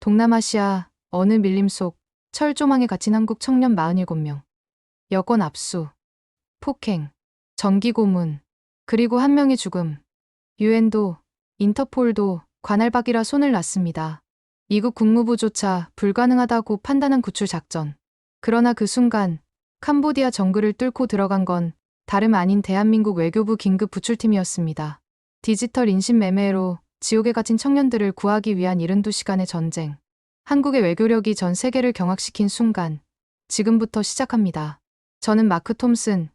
동남아시아 어느 밀림 속 철조망에 갇힌 한국 청년 47명. 여권 압수, 폭행, 정기 고문, 그리고 한 명의 죽음. 유엔도, 인터폴도 관할박이라 손을 놨습니다. 미국 국무부조차 불가능하다고 판단한 구출 작전. 그러나 그 순간 캄보디아 정글을 뚫고 들어간 건 다름 아닌 대한민국 외교부 긴급 구출팀이었습니다. 디지털 인신매매로 지옥에 갇힌 청년들을 구하기 위한 72시간의 전쟁. 한국의 외교력이 전 세계를 경악시킨 순간, 지금부터 시작합니다. 저는 마크 톰슨,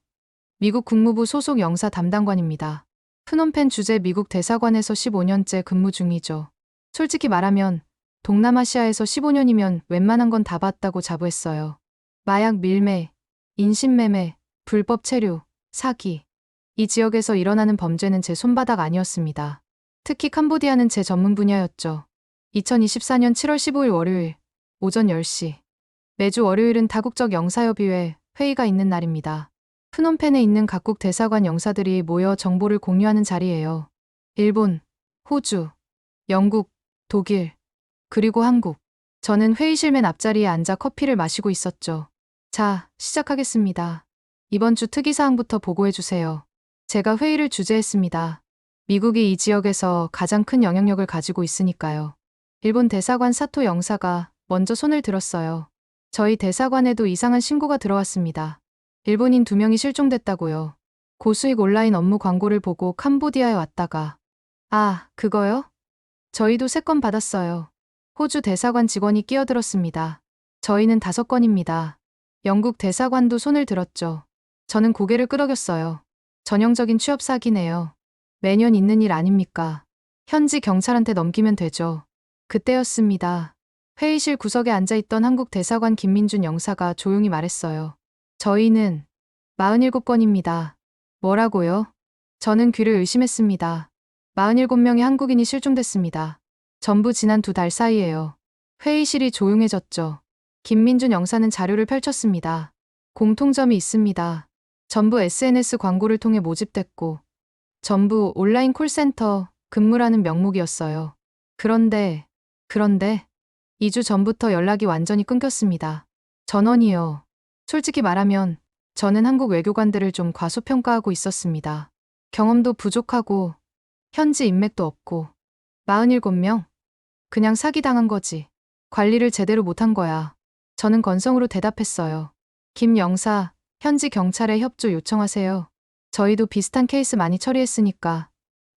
미국 국무부 소속 영사 담당관입니다. 프놈펜 주재 미국 대사관에서 15년째 근무 중이죠. 솔직히 말하면 동남아시아에서 15년이면 웬만한 건 다 봤다고 자부했어요. 마약 밀매, 인신매매, 불법 체류, 사기. 이 지역에서 일어나는 범죄는 제 손바닥 아니었습니다. 특히 캄보디아는 제 전문 분야였죠. 2024년 7월 15일 월요일 오전 10시. 매주 월요일은 다국적 영사협의회 회의가 있는 날입니다. 프놈펜에 있는 각국 대사관 영사들이 모여 정보를 공유하는 자리예요. 일본, 호주, 영국, 독일, 그리고 한국. 저는 회의실 맨 앞자리에 앉아 커피를 마시고 있었죠. 자, 시작하겠습니다. 이번 주 특이사항부터 보고해주세요. 제가 회의를 주재했습니다. 미국이 이 지역에서 가장 큰 영향력을 가지고 있으니까요. 일본 대사관 사토 영사가 먼저 손을 들었어요. 저희 대사관에도 이상한 신고가 들어왔습니다. 일본인 2명이 실종됐다고요. 고수익 온라인 업무 광고를 보고 캄보디아에 왔다가. 아, 그거요? 저희도 3건 받았어요. 호주 대사관 직원이 끼어들었습니다. 저희는 5건입니다. 영국 대사관도 손을 들었죠. 저는 고개를 끄덕였어요. 전형적인 취업 사기네요. 매년 있는 일 아닙니까? 현지 경찰한테 넘기면 되죠. 그때였습니다. 회의실 구석에 앉아있던 한국 대사관 김민준 영사가 조용히 말했어요. 저희는 47건입니다. 뭐라고요? 저는 귀를 의심했습니다. 47명의 한국인이 실종됐습니다. 전부 지난 2달 사이에요. 회의실이 조용해졌죠. 김민준 영사는 자료를 펼쳤습니다. 공통점이 있습니다. 전부 SNS 광고를 통해 모집됐고, 전부 온라인 콜센터 근무라는 명목이었어요. 그런데 2주 전부터 연락이 완전히 끊겼습니다. 전원이요. 솔직히 말하면 저는 한국 외교관들을 좀 과소평가하고 있었습니다. 경험도 부족하고 현지 인맥도 없고 47명? 그냥 사기당한 거지. 관리를 제대로 못한 거야. 저는 건성으로 대답했어요. 김 영사, 현지 경찰에 협조 요청하세요. 저희도 비슷한 케이스 많이 처리했으니까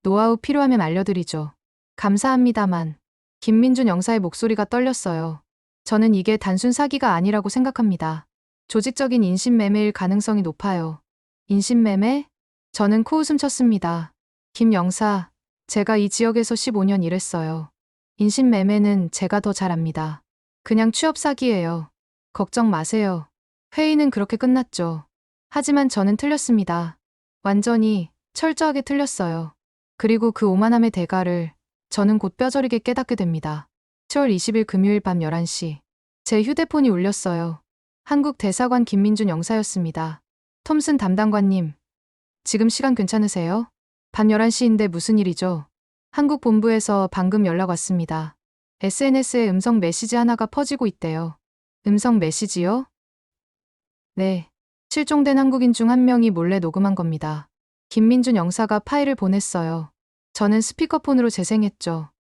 노하우 필요하면 알려드리죠. 감사합니다만. 김민준 영사의 목소리가 떨렸어요. 저는 이게 단순 사기가 아니라고 생각합니다. 조직적인 인신매매일 가능성이 높아요. 인신매매? 저는 코웃음 쳤습니다. 김 영사, 제가 이 지역에서 15년 일했어요. 인신매매는 제가 더 잘 압니다. 그냥 취업 사기예요. 걱정 마세요. 회의는 그렇게 끝났죠. 하지만 저는 틀렸습니다. 완전히 철저하게 틀렸어요. 그리고 그 오만함의 대가를 저는 곧 뼈저리게 깨닫게 됩니다. 10월 20일 금요일 밤 11시. 제 휴대폰이 울렸어요. 한국 대사관 김민준 영사였습니다. 톰슨 담당관님, 지금 시간 괜찮으세요? 밤 11시인데 무슨 일이죠? 한국 본부에서 방금 연락 왔습니다. SNS에 음성 메시지 하나가 퍼지고 있대요. 음성 메시지요? 네. 실종된 한국인 중 한 명이 몰래 녹음한 겁니다. 김민준 영사가 파일을 보냈어요. 저는 스피커폰으로 재생했죠.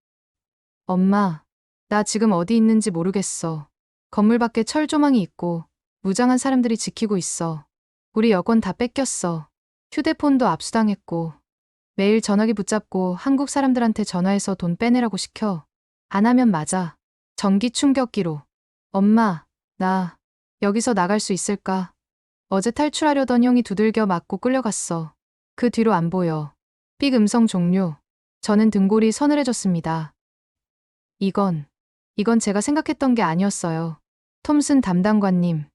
엄마, 나 지금 어디 있는지 모르겠어. 건물 밖에 철조망이 있고 무장한 사람들이 지키고 있어. 우리 여권 다 뺏겼어. 휴대폰도 압수당했고 매일 전화기 붙잡고 한국 사람들한테 전화해서 돈 빼내라고 시켜. 안 하면 맞아. 전기 충격기로. 엄마, 나 여기서 나갈 수 있을까? 어제 탈출하려던 형이 두들겨 맞고 끌려갔어. 그 뒤로 안 보여. 삑 음성 종료. 저는 등골이 서늘해졌습니다. 이건 제가 생각했던 게 아니었어요. 톰슨 담당관님,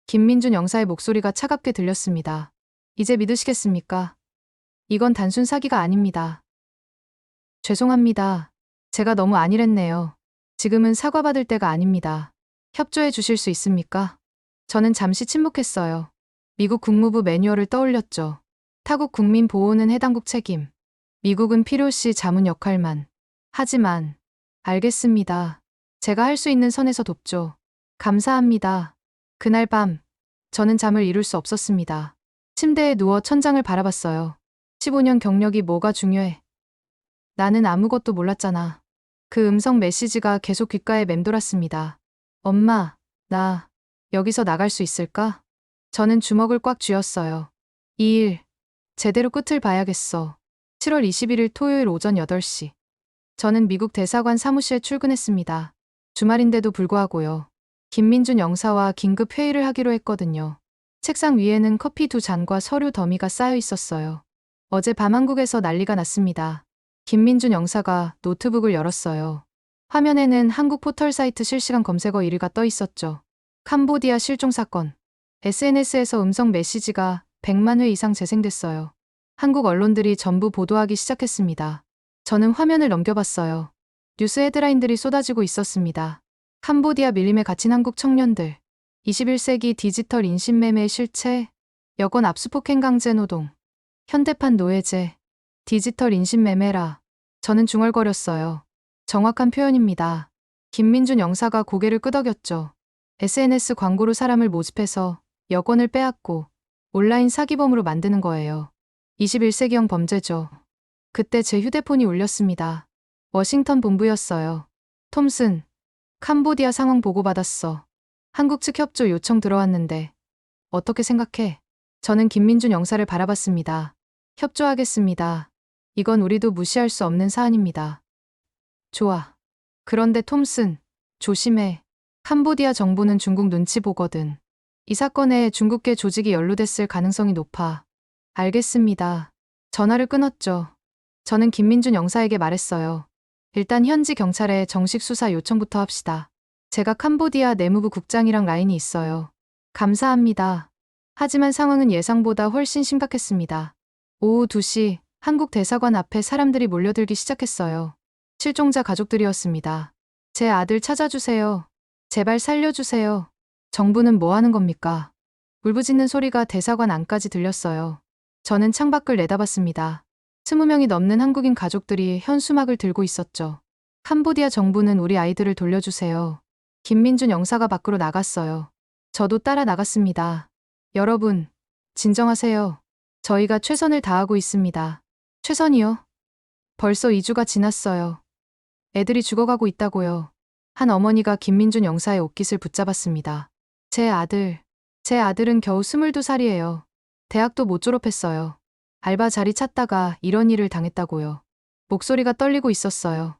김민준 영사의 목소리가 차갑게 들렸습니다. 이제 믿으시겠습니까? 이건 단순 사기가 아닙니다. 죄송합니다. 제가 너무 안일했네요. 지금은 사과받을 때가 아닙니다. 협조해 주실 수 있습니까? 저는 잠시 침묵했어요. 미국 국무부 매뉴얼을 떠올렸죠. 타국 국민 보호는 해당국 책임. 미국은 필요시 자문 역할만. 하지만, 알겠습니다. 제가 할 수 있는 선에서 돕죠. 감사합니다. 그날 밤, 저는 잠을 이룰 수 없었습니다. 침대에 누워 천장을 바라봤어요. 15년 경력이 뭐가 중요해? 나는 아무것도 몰랐잖아. 그 음성 메시지가 계속 귓가에 맴돌았습니다. 엄마, 나 여기서 나갈 수 있을까? 저는 주먹을 꽉 쥐었어요. 이 일, 제대로 끝을 봐야겠어. 7월 21일 토요일 오전 8시. 저는 미국 대사관 사무실에 출근했습니다. 주말인데도 불구하고요. 김민준 영사와 긴급 회의를 하기로 했거든요. 책상 위에는 커피 2잔과 서류 더미가 쌓여 있었어요. 어제 밤 한국에서 난리가 났습니다. 김민준 영사가 노트북을 열었어요. 화면에는 한국 포털 사이트 실시간 검색어 1위가 떠 있었죠. 캄보디아 실종 사건. SNS에서 음성 메시지가 100만 회 이상 재생됐어요. 한국 언론들이 전부 보도하기 시작했습니다. 저는 화면을 넘겨봤어요. 뉴스 헤드라인들이 쏟아지고 있었습니다. 캄보디아 밀림에 갇힌 한국 청년들. 21세기 디지털 인신매매의 실체. 여권 압수폭행 강제 노동. 현대판 노예제. 디지털 인신매매라. 저는 중얼거렸어요. 정확한 표현입니다. 김민준 영사가 고개를 끄덕였죠. SNS 광고로 사람을 모집해서 여권을 빼앗고 온라인 사기범으로 만드는 거예요. 21세기형 범죄죠. 그때 제 휴대폰이 울렸습니다. 워싱턴 본부였어요. 톰슨, 캄보디아 상황 보고받았어. 한국 측 협조 요청 들어왔는데 어떻게 생각해? 저는 김민준 영사를 바라봤습니다. 협조하겠습니다. 이건 우리도 무시할 수 없는 사안입니다. 좋아. 그런데 톰슨, 조심해. 캄보디아 정부는 중국 눈치 보거든. 이 사건에 중국계 조직이 연루됐을 가능성이 높아. 알겠습니다. 전화를 끊었죠. 저는 김민준 영사에게 말했어요. 일단 현지 경찰에 정식 수사 요청부터 합시다. 제가 캄보디아 내무부 국장이랑 라인이 있어요. 감사합니다. 하지만 상황은 예상보다 훨씬 심각했습니다. 오후 2시 한국 대사관 앞에 사람들이 몰려들기 시작했어요. 실종자 가족들이었습니다. 제 아들 찾아주세요. 제발 살려주세요. 정부는 뭐 하는 겁니까? 울부짖는 소리가 대사관 안까지 들렸어요. 저는 창밖을 내다봤습니다. 20명이 넘는 한국인 가족들이 현수막을 들고 있었죠. 캄보디아 정부는 우리 아이들을 돌려주세요. 김민준 영사가 밖으로 나갔어요. 저도 따라 나갔습니다. 여러분, 진정하세요. 저희가 최선을 다하고 있습니다. 최선이요? 벌써 2주가 지났어요. 애들이 죽어가고 있다고요. 한 어머니가 김민준 영사의 옷깃을 붙잡았습니다. 제 아들은 겨우 22살이에요. 대학도 못 졸업했어요. 알바 자리 찾다가 이런 일을 당했다고요. 목소리가 떨리고 있었어요.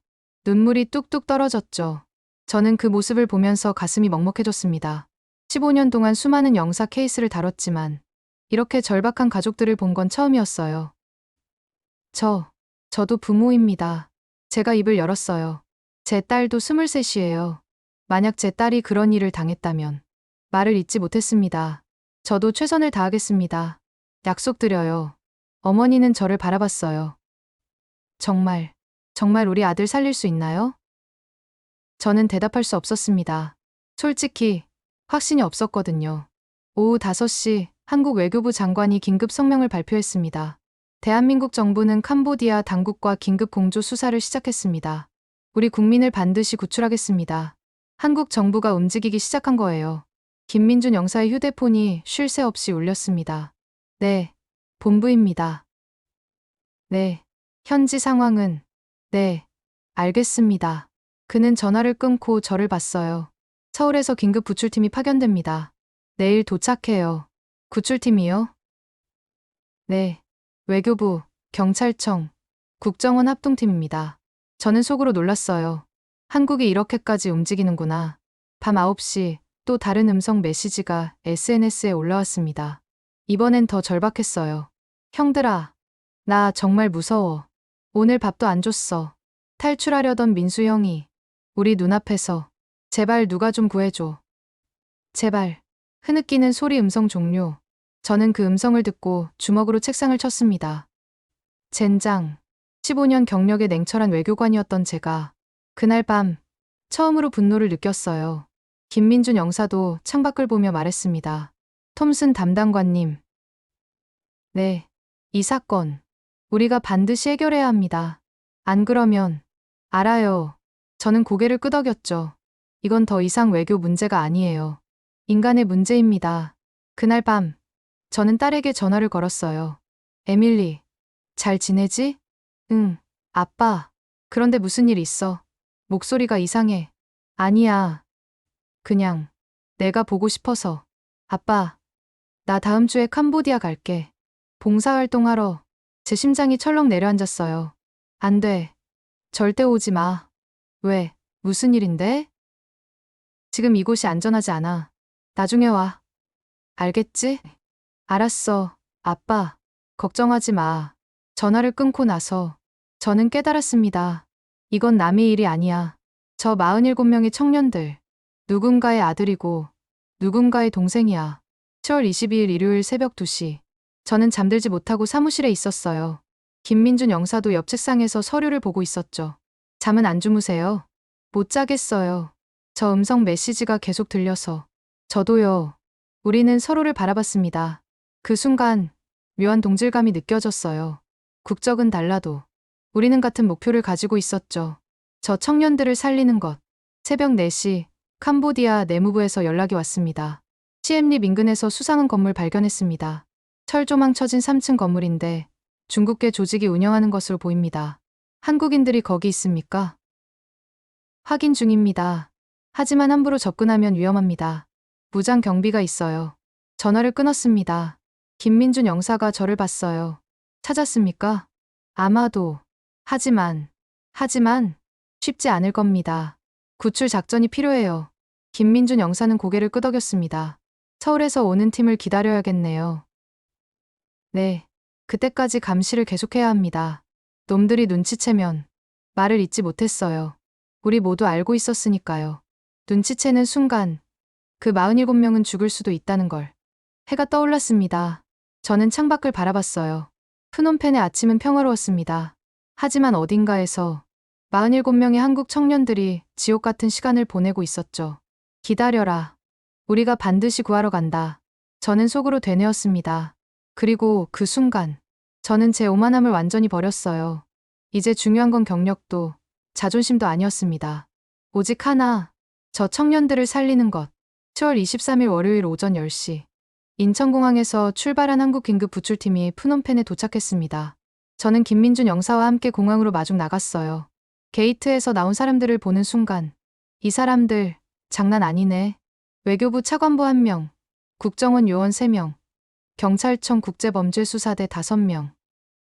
눈물이 뚝뚝 떨어졌죠. 저는 그 모습을 보면서 가슴이 먹먹해졌습니다. 15년 동안 수많은 영사 케이스를 다뤘지만 이렇게 절박한 가족들을 본 건 처음이었어요. 저도 부모입니다. 제가 입을 열었어요. 제 딸도 23이에요. 만약 제 딸이 그런 일을 당했다면 말을 잇지 못했습니다. 저도 최선을 다하겠습니다. 약속드려요. 어머니는 저를 바라봤어요. 정말 우리 아들 살릴 수 있나요? 저는 대답할 수 없었습니다. 솔직히 확신이 없었거든요. 오후 5시 한국 외교부 장관이 긴급 성명을 발표했습니다. 대한민국 정부는 캄보디아 당국과 긴급 공조 수사를 시작했습니다. 우리 국민을 반드시 구출하겠습니다. 한국 정부가 움직이기 시작한 거예요. 김민준 영사의 휴대폰이 쉴 새 없이 울렸습니다. 네, 본부입니다. 네, 현지 상황은? 네, 알겠습니다. 그는 전화를 끊고 저를 봤어요. 서울에서 긴급 구출팀이 파견됩니다. 내일 도착해요. 구출팀이요? 네, 외교부, 경찰청, 국정원 합동팀입니다. 저는 속으로 놀랐어요. 한국이 이렇게까지 움직이는구나. 밤 9시 또 다른 음성 메시지가 SNS에 올라왔습니다. 이번엔 더 절박했어요. 형들아, 나 정말 무서워. 오늘 밥도 안 줬어. 탈출하려던 민수 형이 우리 눈앞에서. 제발 누가 좀 구해줘. 제발. 흐느끼는 소리 음성 종료. 저는 그 음성을 듣고 주먹으로 책상을 쳤습니다. 젠장. 15년 경력의 냉철한 외교관이었던 제가 그날 밤 처음으로 분노를 느꼈어요. 김민준 영사도 창밖을 보며 말했습니다. 톰슨 담당관님. 네, 이 사건 우리가 반드시 해결해야 합니다. 안 그러면. 알아요. 저는 고개를 끄덕였죠. 이건 더 이상 외교 문제가 아니에요. 인간의 문제입니다. 그날 밤, 저는 딸에게 전화를 걸었어요. 에밀리, 잘 지내지? 응, 아빠. 그런데 무슨 일 있어? 목소리가 이상해. 아니야. 그냥, 내가 보고 싶어서. 아빠, 나 다음 주에 캄보디아 갈게. 봉사활동하러. 제 심장이 철렁 내려앉았어요. 안 돼. 절대 오지 마. 왜? 무슨 일인데? 지금 이곳이 안전하지 않아. 나중에 와. 알겠지? 알았어. 아빠, 걱정하지 마. 전화를 끊고 나서 저는 깨달았습니다. 이건 남의 일이 아니야. 저 47명의 청년들. 누군가의 아들이고 누군가의 동생이야. 10월 22일 일요일 새벽 2시. 저는 잠들지 못하고 사무실에 있었어요. 김민준 영사도 옆 책상에서 서류를 보고 있었죠. 잠은 안 주무세요? 못 자겠어요. 저 음성 메시지가 계속 들려서. 저도요. 우리는 서로를 바라봤습니다. 그 순간 묘한 동질감이 느껴졌어요. 국적은 달라도 우리는 같은 목표를 가지고 있었죠. 저 청년들을 살리는 것. 새벽 4시 캄보디아 내무부에서 연락이 왔습니다. 시엠립 인근에서 수상한 건물 발견했습니다. 철조망 쳐진 3층 건물인데 중국계 조직이 운영하는 것으로 보입니다. 한국인들이 거기 있습니까? 확인 중입니다. 하지만 함부로 접근하면 위험합니다. 무장 경비가 있어요. 전화를 끊었습니다. 김민준 영사가 저를 봤어요. 찾았습니까? 아마도. 하지만 쉽지 않을 겁니다. 구출 작전이 필요해요. 김민준 영사는 고개를 끄덕였습니다. 서울에서 오는 팀을 기다려야겠네요. 네. 그때까지 감시를 계속해야 합니다. 놈들이 눈치채면 말을 잇지 못했어요. 우리 모두 알고 있었으니까요. 눈치채는 순간 그 47명은 죽을 수도 있다는 걸. 해가 떠올랐습니다. 저는 창밖을 바라봤어요. 프놈펜의 아침은 평화로웠습니다. 하지만 어딘가에서 47명의 한국 청년들이 지옥 같은 시간을 보내고 있었죠. 기다려라. 우리가 반드시 구하러 간다. 저는 속으로 되뇌었습니다. 그리고 그 순간 저는 제 오만함을 완전히 버렸어요. 이제 중요한 건 경력도 자존심도 아니었습니다. 오직 하나, 저 청년들을 살리는 것. 10월 23일 월요일 오전 10시. 인천공항에서 출발한 한국 긴급 구출팀이 프놈펜에 도착했습니다. 저는 김민준 영사와 함께 공항으로 마중 나갔어요. 게이트에서 나온 사람들을 보는 순간 이 사람들 장난 아니네. 외교부 차관보 1명, 국정원 요원 3명, 경찰청 국제범죄수사대 5명,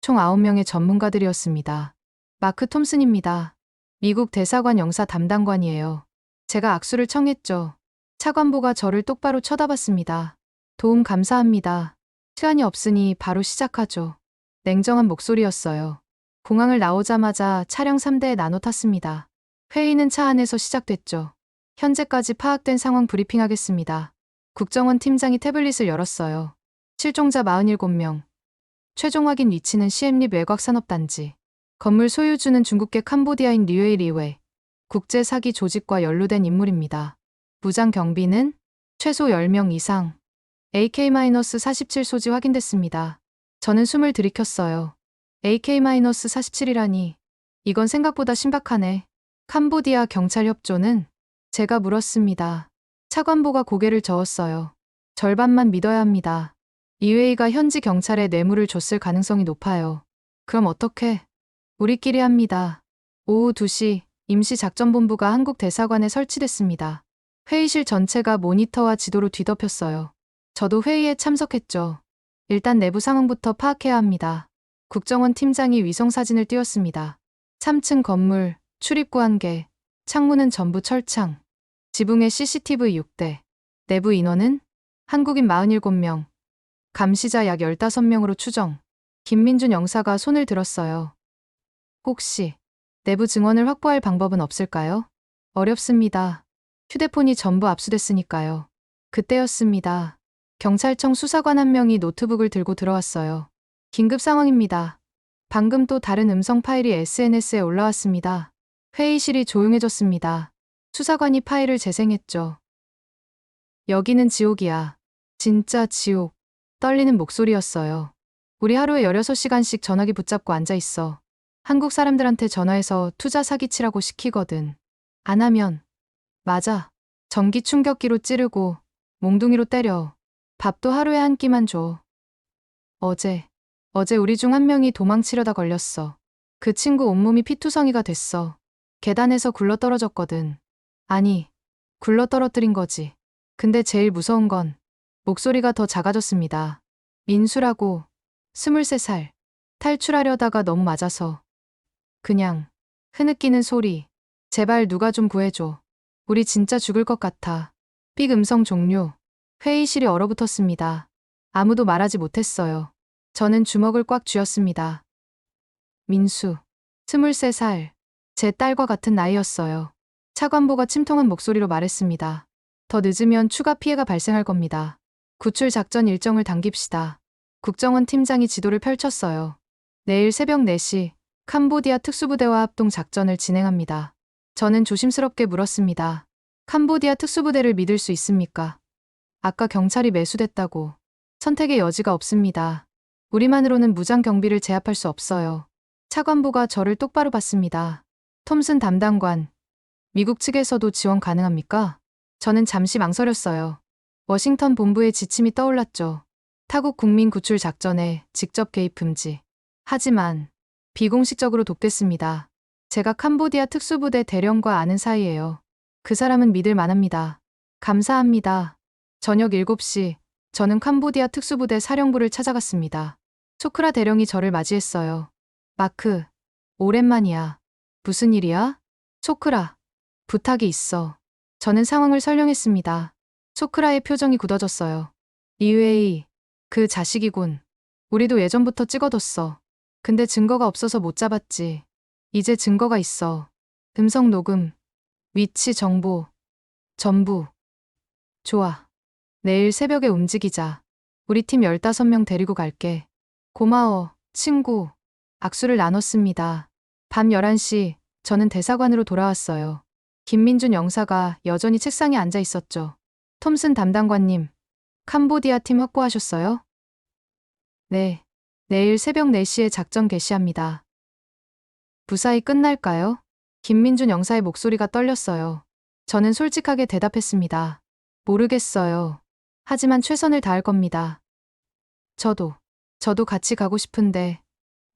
총 9명의 전문가들이었습니다. 마크 톰슨입니다. 미국 대사관 영사 담당관이에요. 제가 악수를 청했죠. 차관보가 저를 똑바로 쳐다봤습니다. 도움 감사합니다. 시간이 없으니 바로 시작하죠. 냉정한 목소리였어요. 공항을 나오자마자 차량 3대에 나눠 탔습니다. 회의는 차 안에서 시작됐죠. 현재까지 파악된 상황 브리핑하겠습니다. 국정원 팀장이 태블릿을 열었어요. 실종자 47명. 최종 확인 위치는 시엠립 외곽산업단지. 건물 소유주는 중국계 캄보디아인 류에이 리웨. 국제 사기 조직과 연루된 인물입니다. 무장 경비는 최소 10명 이상. AK-47 소지 확인됐습니다. 저는 숨을 들이켰어요. AK-47이라니. 이건 생각보다 신박하네. 캄보디아 경찰 협조는? 제가 물었습니다. 차관보가 고개를 저었어요. 절반만 믿어야 합니다. 리웨이가 현지 경찰에 뇌물을 줬을 가능성이 높아요. 그럼 어떻게? 우리끼리 합니다. 오후 2시 임시작전본부가 한국 대사관에 설치됐습니다. 회의실 전체가 모니터와 지도로 뒤덮였어요. 저도 회의에 참석했죠. 일단 내부 상황부터 파악해야 합니다. 국정원 팀장이 위성사진을 띄웠습니다. 3층 건물, 출입구 1개, 창문은 전부 철창. 지붕에 CCTV 6대. 내부 인원은? 한국인 47명. 감시자 약 15명으로 추정. 김민준 영사가 손을 들었어요. 혹시 내부 증언을 확보할 방법은 없을까요? 어렵습니다. 휴대폰이 전부 압수됐으니까요. 그때였습니다. 경찰청 수사관 1명이 노트북을 들고 들어왔어요. 긴급 상황입니다. 방금 또 다른 음성 파일이 SNS에 올라왔습니다. 회의실이 조용해졌습니다. 수사관이 파일을 재생했죠. 여기는 지옥이야. 진짜 지옥. 떨리는 목소리였어요. 우리 하루에 16시간씩 전화기 붙잡고 앉아있어. 한국 사람들한테 전화해서 투자 사기치라고 시키거든. 안 하면 맞아. 전기 충격기로 찌르고 몽둥이로 때려. 밥도 하루에 한 끼만 줘. 어제 우리 중 한 명이 도망치려다 걸렸어. 그 친구 온몸이 피투성이가 됐어. 계단에서 굴러 떨어졌거든. 아니, 굴러 떨어뜨린 거지. 근데 제일 무서운 건 목소리가 더 작아졌습니다. 민수라고, 23살. 탈출하려다가 너무 맞아서. 그냥, 흐느끼는 소리. 제발 누가 좀 구해줘. 우리 진짜 죽을 것 같아. 삑 음성 종료. 회의실이 얼어붙었습니다. 아무도 말하지 못했어요. 저는 주먹을 꽉 쥐었습니다. 민수, 23살. 제 딸과 같은 나이였어요. 차관보가 침통한 목소리로 말했습니다. 더 늦으면 추가 피해가 발생할 겁니다. 구출 작전 일정을 당깁시다. 국정원 팀장이 지도를 펼쳤어요. 내일 새벽 4시 캄보디아 특수부대와 합동 작전을 진행합니다. 저는 조심스럽게 물었습니다. 캄보디아 특수부대를 믿을 수 있습니까? 아까 경찰이 매수됐다고. 선택의 여지가 없습니다. 우리만으로는 무장 경비를 제압할 수 없어요. 차관보가 저를 똑바로 봤습니다. 톰슨 담당관, 미국 측에서도 지원 가능합니까? 저는 잠시 망설였어요. 워싱턴 본부의 지침이 떠올랐죠. 타국 국민 구출 작전에 직접 개입 금지. 하지만 비공식적으로 돕겠습니다. 제가 캄보디아 특수부대 대령과 아는 사이예요. 그 사람은 믿을 만합니다. 감사합니다. 저녁 7시 저는 캄보디아 특수부대 사령부를 찾아갔습니다. 초크라 대령이 저를 맞이했어요. 마크, 오랜만이야. 무슨 일이야? 초크라, 부탁이 있어. 저는 상황을 설명했습니다. 초크라의 표정이 굳어졌어요. 리웨이, 그 자식이군. 우리도 예전부터 찍어뒀어. 근데 증거가 없어서 못 잡았지. 이제 증거가 있어. 음성 녹음, 위치 정보, 전부. 좋아. 내일 새벽에 움직이자. 우리 팀 15명 데리고 갈게. 고마워, 친구. 악수를 나눴습니다. 밤 11시, 저는 대사관으로 돌아왔어요. 김민준 영사가 여전히 책상에 앉아 있었죠. 톰슨 담당관님, 캄보디아 팀 확보하셨어요? 네. 내일 새벽 4시에 작전 개시합니다. 무사히 끝날까요? 김민준 영사의 목소리가 떨렸어요. 저는 솔직하게 대답했습니다. 모르겠어요. 하지만 최선을 다할 겁니다. 저도 같이 가고 싶은데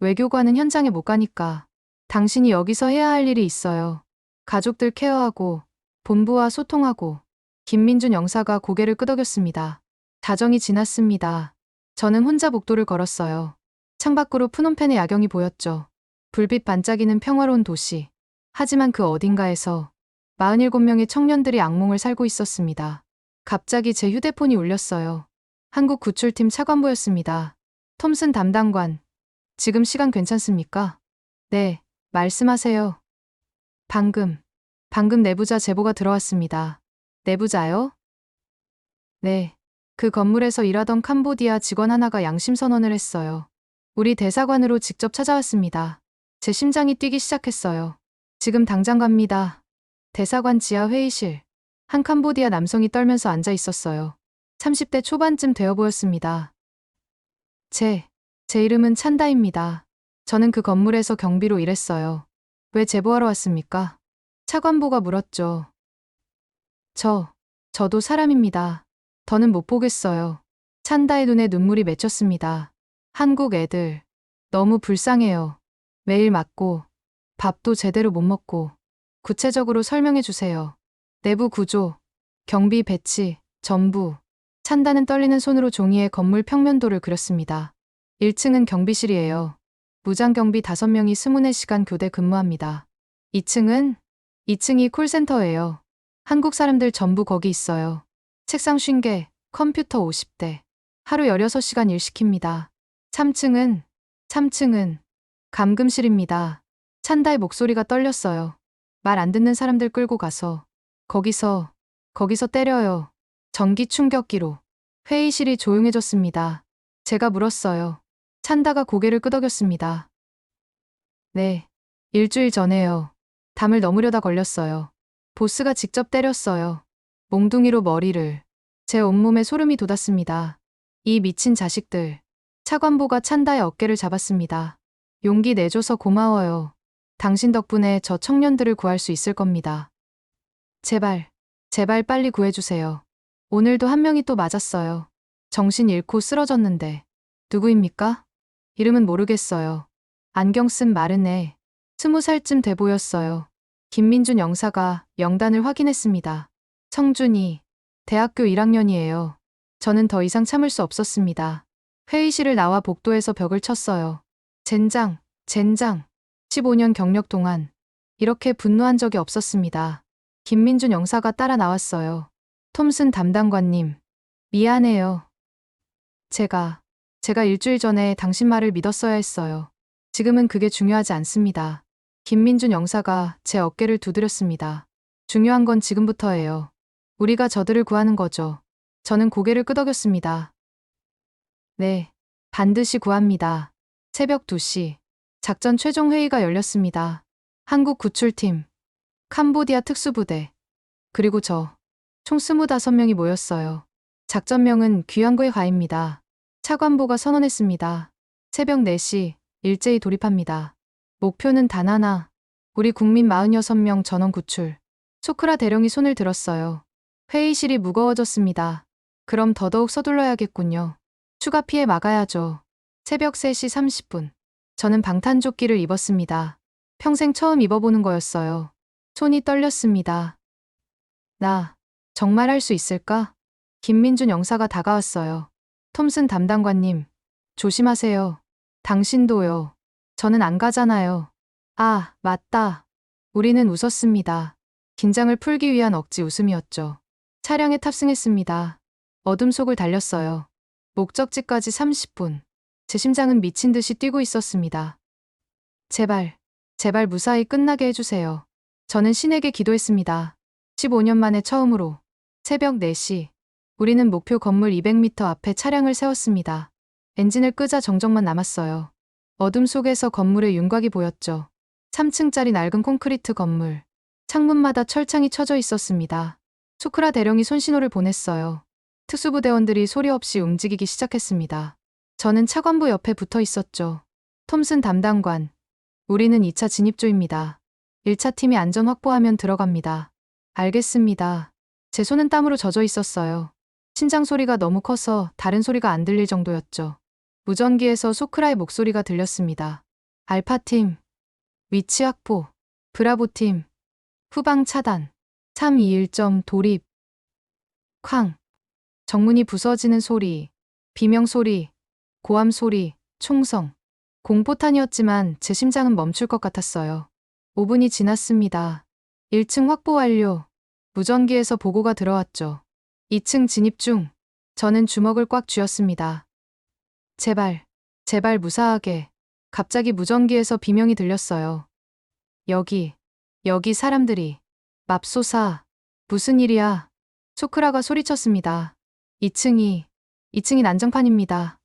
외교관은 현장에 못 가니까. 당신이 여기서 해야 할 일이 있어요. 가족들 케어하고 본부와 소통하고. 김민준 영사가 고개를 끄덕였습니다. 자정이 지났습니다. 저는 혼자 복도를 걸었어요. 창밖으로 푸놈펜의 야경이 보였죠. 불빛 반짝이는 평화로운 도시. 하지만 그 어딘가에서 47명의 청년들이 악몽을 살고 있었습니다. 갑자기 제 휴대폰이 울렸어요. 한국 구출팀 차관보였습니다. 톰슨 담당관, 지금 시간 괜찮습니까? 네, 말씀하세요. 방금 내부자 제보가 들어왔습니다. 내부자요? 네, 그 건물에서 일하던 캄보디아 직원 하나가 양심 선언을 했어요. 우리 대사관으로 직접 찾아왔습니다. 제 심장이 뛰기 시작했어요. 지금 당장 갑니다. 대사관 지하 회의실. 한 캄보디아 남성이 떨면서 앉아 있었어요. 30대 초반쯤 되어 보였습니다. 제 이름은 찬다입니다. 저는 그 건물에서 경비로 일했어요. 왜 제보하러 왔습니까? 차관보가 물었죠. 저도 사람입니다. 더는 못 보겠어요. 찬다의 눈에 눈물이 맺혔습니다. 한국 애들, 너무 불쌍해요. 매일 맞고, 밥도 제대로 못 먹고. 구체적으로 설명해 주세요. 내부 구조, 경비 배치, 전부. 찬다는 떨리는 손으로 종이에 건물 평면도를 그렸습니다. 1층은 경비실이에요. 무장경비 5명이 24시간 교대 근무합니다. 2층이 콜센터예요. 한국 사람들 전부 거기 있어요. 책상 50개, 컴퓨터 50대. 하루 16시간 일 시킵니다. 3층은 감금실입니다. 찬다의 목소리가 떨렸어요. 말 안 듣는 사람들 끌고 가서 거기서 때려요. 전기 충격기로. 회의실이 조용해졌습니다. 제가 물었어요. 찬다가 고개를 끄덕였습니다. 네, 일주일 전에요. 담을 넘으려다 걸렸어요. 보스가 직접 때렸어요. 몽둥이로 머리를. 제 온몸에 소름이 돋았습니다. 이 미친 자식들. 차관보가 찬다의 어깨를 잡았습니다. 용기 내줘서 고마워요. 당신 덕분에 저 청년들을 구할 수 있을 겁니다. 제발, 제발 빨리 구해주세요. 오늘도 한 명이 또 맞았어요. 정신 잃고 쓰러졌는데. 누구입니까? 이름은 모르겠어요. 안경 쓴 마른 애. 20살쯤 돼 보였어요. 김민준 영사가 명단을 확인했습니다. 성준이 대학교 1학년이에요. 저는 더 이상 참을 수 없었습니다. 회의실을 나와 복도에서 벽을 쳤어요. 젠장, 젠장. 15년 경력 동안 이렇게 분노한 적이 없었습니다. 김민준 영사가 따라 나왔어요. 톰슨 담당관님, 미안해요. 제가 일주일 전에 당신 말을 믿었어야 했어요. 지금은 그게 중요하지 않습니다. 김민준 영사가 제 어깨를 두드렸습니다. 중요한 건 지금부터예요. 우리가 저들을 구하는 거죠. 저는 고개를 끄덕였습니다. 네, 반드시 구합니다. 새벽 2시, 작전 최종 회의가 열렸습니다. 한국 구출팀, 캄보디아 특수부대, 그리고 저, 총 25명이 모였어요. 작전명은 귀환구의 가입니다. 차관보가 선언했습니다. 새벽 4시, 일제히 돌입합니다. 목표는 단 하나, 우리 국민 46명 전원 구출. 소크라 대령이 손을 들었어요. 회의실이 무거워졌습니다. 그럼 더더욱 서둘러야겠군요. 추가 피해 막아야죠. 새벽 3시 30분. 저는 방탄조끼를 입었습니다. 평생 처음 입어보는 거였어요. 손이 떨렸습니다. 나 정말 할 수 있을까? 김민준 영사가 다가왔어요. 톰슨 담당관님, 조심하세요. 당신도요. 저는 안 가잖아요. 아, 맞다. 우리는 웃었습니다. 긴장을 풀기 위한 억지 웃음이었죠. 차량에 탑승했습니다. 어둠 속을 달렸어요. 목적지까지 30분. 제 심장은 미친 듯이 뛰고 있었습니다. 제발, 제발 무사히 끝나게 해주세요. 저는 신에게 기도했습니다. 15년 만에 처음으로. 새벽 4시. 우리는 목표 건물 200m 앞에 차량을 세웠습니다. 엔진을 끄자 정적만 남았어요. 어둠 속에서 건물의 윤곽이 보였죠. 3층짜리 낡은 콘크리트 건물. 창문마다 철창이 쳐져 있었습니다. 소크라 대령이 손신호를 보냈어요. 특수부대원들이 소리 없이 움직이기 시작했습니다. 저는 차관부 옆에 붙어 있었죠. 톰슨 담당관. 우리는 2차 진입조입니다. 1차 팀이 안전 확보하면 들어갑니다. 알겠습니다. 제 손은 땀으로 젖어 있었어요. 심장 소리가 너무 커서 다른 소리가 안 들릴 정도였죠. 무전기에서 소크라의 목소리가 들렸습니다. 알파팀, 위치 확보. 브라보팀, 후방 차단. 321점 돌입. 쾅. 정문이 부서지는 소리, 비명 소리, 고함 소리, 총성. 공포탄이었지만 제 심장은 멈출 것 같았어요. 5분이 지났습니다. 1층 확보 완료. 무전기에서 보고가 들어왔죠. 2층 진입 중. 저는 주먹을 꽉 쥐었습니다. 제발, 제발 무사하게. 갑자기 무전기에서 비명이 들렸어요. 여기 사람들이. 맙소사. 무슨 일이야. 소크라가 소리쳤습니다. 2층이 난장판입니다.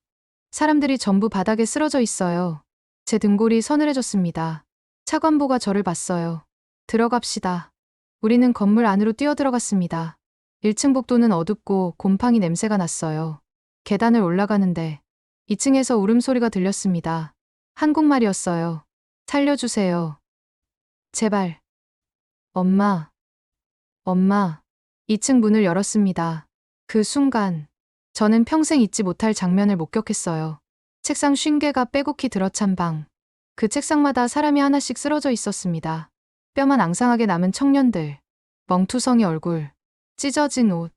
사람들이 전부 바닥에 쓰러져 있어요. 제 등골이 서늘해졌습니다. 차관보가 저를 봤어요. 들어갑시다. 우리는 건물 안으로 뛰어들어갔습니다. 1층 복도는 어둡고 곰팡이 냄새가 났어요. 계단을 올라가는데 2층에서 울음소리가 들렸습니다. 한국말이었어요. 살려주세요. 제발. 엄마. 2층 문을 열었습니다. 그 순간 저는 평생 잊지 못할 장면을 목격했어요. 책상 50개가 빼곡히 들어찬 방. 그 책상마다 사람이 하나씩 쓰러져 있었습니다. 뼈만 앙상하게 남은 청년들. 멍투성이 얼굴. 찢어진 옷.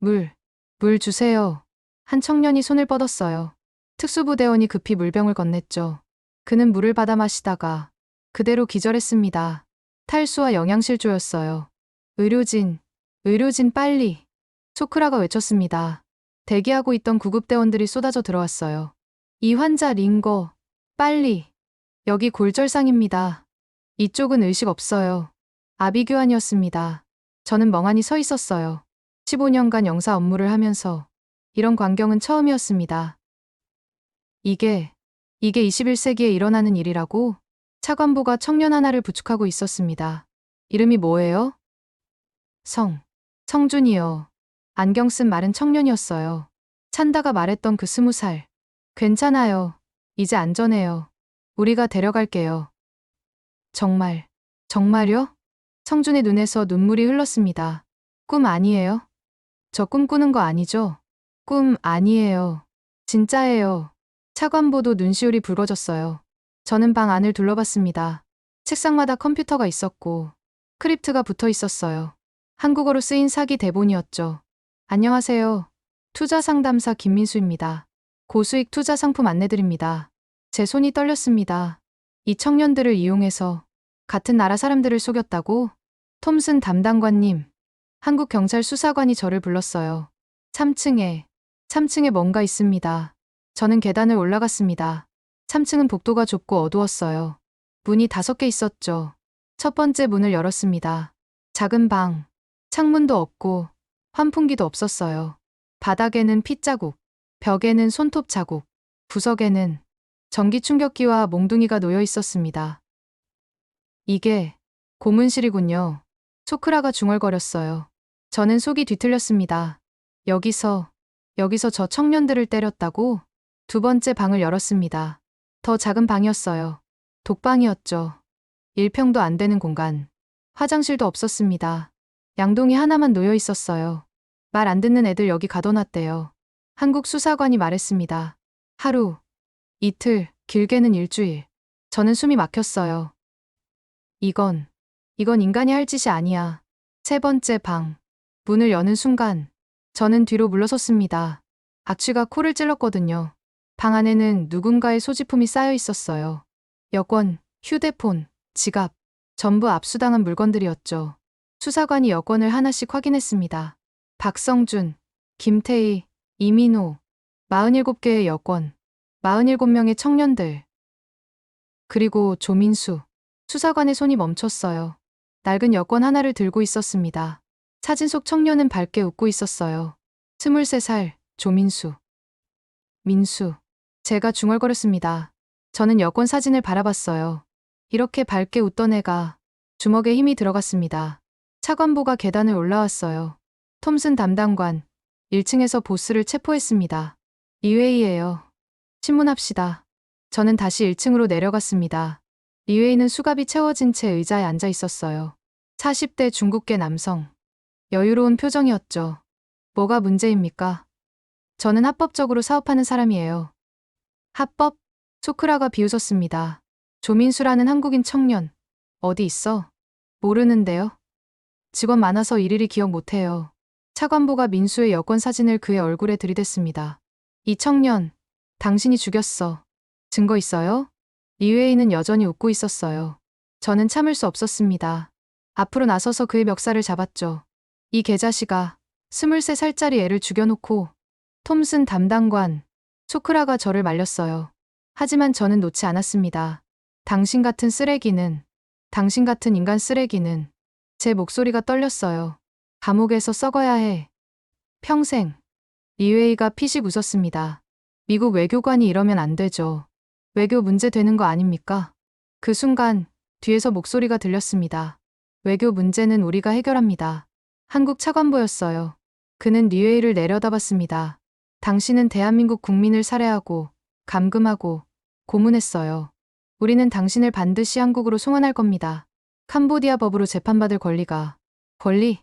물 주세요. 한 청년이 손을 뻗었어요. 특수부대원이 급히 물병을 건넸죠. 그는 물을 받아 마시다가 그대로 기절했습니다. 탈수와 영양실조였어요. 의료진 빨리. 소크라가 외쳤습니다. 대기하고 있던 구급대원들이 쏟아져 들어왔어요. 이 환자 링거, 빨리. 여기 골절상입니다. 이쪽은 의식 없어요. 아비규환이었습니다. 저는 멍하니 서 있었어요. 15년간 영사 업무를 하면서 이런 광경은 처음이었습니다. 이게 21세기에 일어나는 일이라고? 차관보가 청년 하나를 부축하고 있었습니다. 이름이 뭐예요? 성준이요. 안경 쓴 마른 청년이었어요. 찬다가 말했던 그 20살. 괜찮아요. 이제 안전해요. 우리가 데려갈게요. 정말요? 성준의 눈에서 눈물이 흘렀습니다. 꿈 아니에요? 저 꿈꾸는 거 아니죠? 꿈 아니에요. 진짜예요. 차관보도 눈시울이 붉어졌어요. 저는 방 안을 둘러봤습니다. 책상마다 컴퓨터가 있었고 크립트가 붙어 있었어요. 한국어로 쓰인 사기 대본이었죠. 안녕하세요. 투자 상담사 김민수입니다. 고수익 투자 상품 안내드립니다. 제 손이 떨렸습니다. 이 청년들을 이용해서 같은 나라 사람들을 속였다고? 톰슨 담당관님, 한국 경찰 수사관이 저를 불렀어요. 3층에 뭔가 있습니다. 저는 계단을 올라갔습니다. 3층은 복도가 좁고 어두웠어요. 문이 5개 있었죠. 첫 번째 문을 열었습니다. 작은 방, 창문도 없고 환풍기도 없었어요. 바닥에는 핏자국, 벽에는 손톱 자국, 구석에는 전기 충격기와 몽둥이가 놓여 있었습니다. 이게 고문실이군요. 초크라가 중얼거렸어요. 저는 속이 뒤틀렸습니다. 여기서 저 청년들을 때렸다고? 두 번째 방을 열었습니다. 더 작은 방이었어요. 독방이었죠. 1평도 안 되는 공간. 화장실도 없었습니다. 양동이 하나만 놓여 있었어요. 말 안 듣는 애들 여기 가둬놨대요. 한국 수사관이 말했습니다. 하루, 이틀, 길게는 일주일. 저는 숨이 막혔어요. 이건 인간이 할 짓이 아니야. 세 번째 방. 문을 여는 순간 저는 뒤로 물러섰습니다. 악취가 코를 찔렀거든요. 방 안에는 누군가의 소지품이 쌓여 있었어요. 여권, 휴대폰, 지갑, 전부 압수당한 물건들이었죠. 수사관이 여권을 하나씩 확인했습니다. 박성준, 김태희, 이민호, 47개의 여권, 47명의 청년들. 그리고 조민수. 수사관의 손이 멈췄어요. 낡은 여권 하나를 들고 있었습니다. 사진 속 청년은 밝게 웃고 있었어요. 23살, 조민수. 민수. 제가 중얼거렸습니다. 저는 여권 사진을 바라봤어요. 이렇게 밝게 웃던 애가 주먹에 힘이 들어갔습니다. 차관보가 계단을 올라왔어요. 톰슨 담당관, 1층에서 보스를 체포했습니다. 리웨이예요. 신문합시다. 저는 다시 1층으로 내려갔습니다. 리웨이는 수갑이 채워진 채 의자에 앉아 있었어요. 40대 중국계 남성. 여유로운 표정이었죠. 뭐가 문제입니까? 저는 합법적으로 사업하는 사람이에요. 합법? 초크라가 비웃었습니다. 조민수라는 한국인 청년. 어디 있어? 모르는데요. 직원 많아서 일일이 기억 못해요. 차관보가 민수의 여권 사진을 그의 얼굴에 들이댔습니다. 이 청년, 당신이 죽였어. 증거 있어요? 리웨이는 여전히 웃고 있었어요. 저는 참을 수 없었습니다. 앞으로 나서서 그의 멱살을 잡았죠. 이 개자식아, 23살짜리 애를 죽여놓고. 톰슨 담당관, 초크라가 저를 말렸어요. 하지만 저는 놓지 않았습니다. 당신 같은 쓰레기는, 당신 같은 인간 쓰레기는. 제 목소리가 떨렸어요. 감옥에서 썩어야 해. 평생. 리웨이가 피식 웃었습니다. 미국 외교관이 이러면 안 되죠. 외교 문제 되는 거 아닙니까? 그 순간 뒤에서 목소리가 들렸습니다. 외교 문제는 우리가 해결합니다. 한국 차관보였어요. 그는 리웨이를 내려다봤습니다. 당신은 대한민국 국민을 살해하고 감금하고 고문했어요. 우리는 당신을 반드시 한국으로 송환할 겁니다. 캄보디아 법으로 재판받을 권리가. 권리?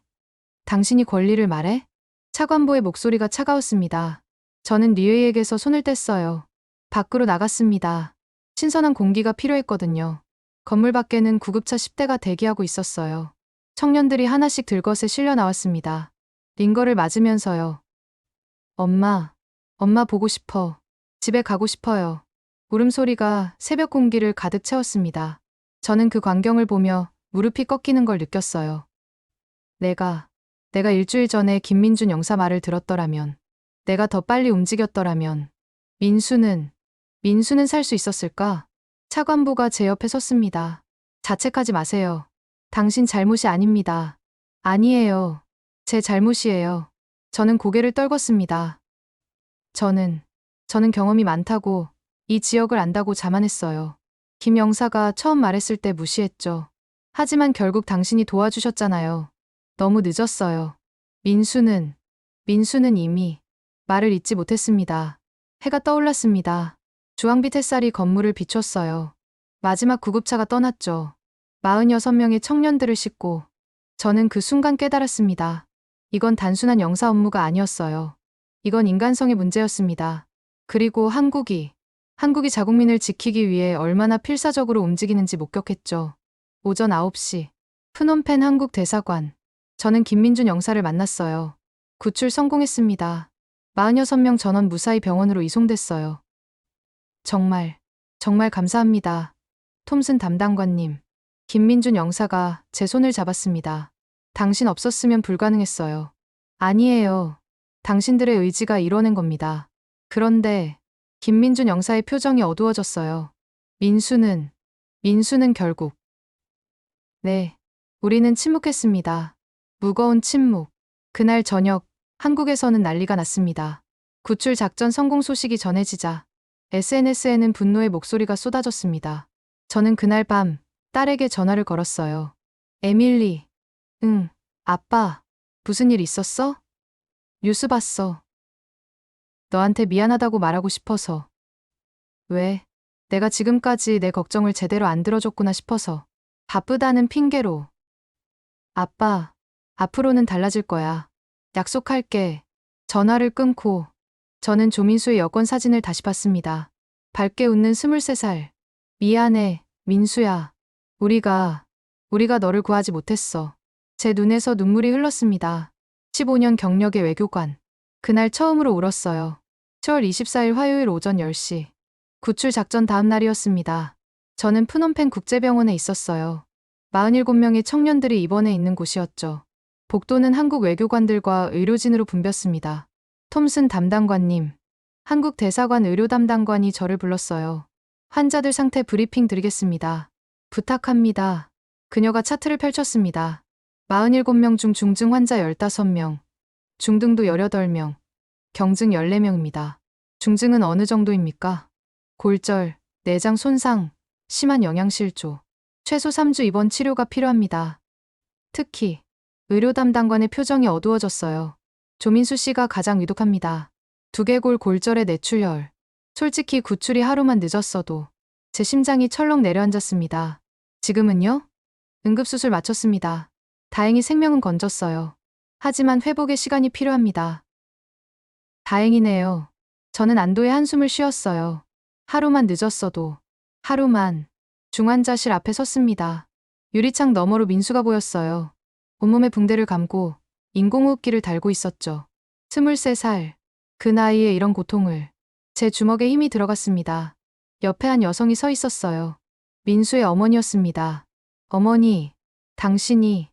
당신이 권리를 말해? 차관보의 목소리가 차가웠습니다. 저는 리웨이에게서 손을 뗐어요. 밖으로 나갔습니다. 신선한 공기가 필요했거든요. 건물 밖에는 구급차 10대가 대기하고 있었어요. 청년들이 하나씩 들것에 실려 나왔습니다. 링거를 맞으면서요. 엄마 보고 싶어. 집에 가고 싶어요. 울음소리가 새벽 공기를 가득 채웠습니다. 저는 그 광경을 보며 무릎이 꺾이는 걸 느꼈어요. 내가 일주일 전에 김민준 영사 말을 들었더라면, 내가 더 빨리 움직였더라면, 민수는 살 수 있었을까? 차관보가 제 옆에 섰습니다. 자책하지 마세요. 당신 잘못이 아닙니다. 아니에요. 제 잘못이에요. 저는 고개를 떨궜습니다. 저는 경험이 많다고, 이 지역을 안다고 자만했어요. 김 영사가 처음 말했을 때 무시했죠. 하지만 결국 당신이 도와주셨잖아요. 너무 늦었어요. 민수는 이미 말을 잇지 못했습니다. 해가 떠올랐습니다. 주황빛 햇살이 건물을 비췄어요. 마지막 구급차가 떠났죠. 46명의 청년들을 싣고. 저는 그 순간 깨달았습니다. 이건 단순한 영사 업무가 아니었어요. 이건 인간성의 문제였습니다. 그리고 한국이 자국민을 지키기 위해 얼마나 필사적으로 움직이는지 목격했죠. 오전 9시, 프놈펜 한국 대사관. 저는 김민준 영사를 만났어요. 구출 성공했습니다. 46명 전원 무사히 병원으로 이송됐어요. 정말 감사합니다. 톰슨 담당관님. 김민준 영사가 제 손을 잡았습니다. 당신 없었으면 불가능했어요. 아니에요. 당신들의 의지가 이뤄낸 겁니다. 그런데 김민준 영사의 표정이 어두워졌어요. 민수는 결국. 네. 우리는 침묵했습니다. 무거운 침묵. 그날 저녁 한국에서는 난리가 났습니다. 구출 작전 성공 소식이 전해지자 SNS에는 분노의 목소리가 쏟아졌습니다. 저는 그날 밤 딸에게 전화를 걸었어요. 에밀리. 응, 아빠. 무슨 일 있었어? 뉴스 봤어. 너한테 미안하다고 말하고 싶어서. 왜? 내가 지금까지 내 걱정을 제대로 안 들어줬구나 싶어서. 바쁘다는 핑계로. 아빠, 앞으로는 달라질 거야. 약속할게. 전화를 끊고 저는 조민수의 여권 사진을 다시 봤습니다. 밝게 웃는 23살. 미안해, 민수야. 우리가 너를 구하지 못했어. 제 눈에서 눈물이 흘렀습니다. 15년 경력의 외교관. 그날 처음으로 울었어요. 10월 24일 화요일 오전 10시. 구출 작전 다음 날이었습니다. 저는 프놈펜 국제병원에 있었어요. 47명의 청년들이 입원해 있는 곳이었죠. 복도는 한국 외교관들과 의료진으로 붐볐습니다. 톰슨 담당관님, 한국 대사관 의료 담당관이 저를 불렀어요. 환자들 상태 브리핑 드리겠습니다. 부탁합니다. 그녀가 차트를 펼쳤습니다. 47명 중 중증 환자 15명, 중등도 18명, 경증 14명입니다. 중증은 어느 정도입니까? 골절, 내장 손상, 심한 영양실조, 최소 3주 입원 치료가 필요합니다. 특히 의료 담당관의 표정이 어두워졌어요. 조민수 씨가 가장 위독합니다. 두개골 골절에 뇌출혈. 솔직히 구출이 하루만 늦었어도 제 심장이 철렁 내려앉았습니다. 지금은요? 응급수술 마쳤습니다. 다행히 생명은 건졌어요. 하지만 회복의 시간이 필요합니다. 다행이네요. 저는 안도의 한숨을 쉬었어요. 하루만 늦었어도. 하루만. 중환자실 앞에 섰습니다. 유리창 너머로 민수가 보였어요. 온몸에 붕대를 감고 인공호흡기를 달고 있었죠. 23살. 그 나이에 이런 고통을. 제 주먹에 힘이 들어갔습니다. 옆에 한 여성이 서 있었어요. 민수의 어머니였습니다. 어머니, 당신이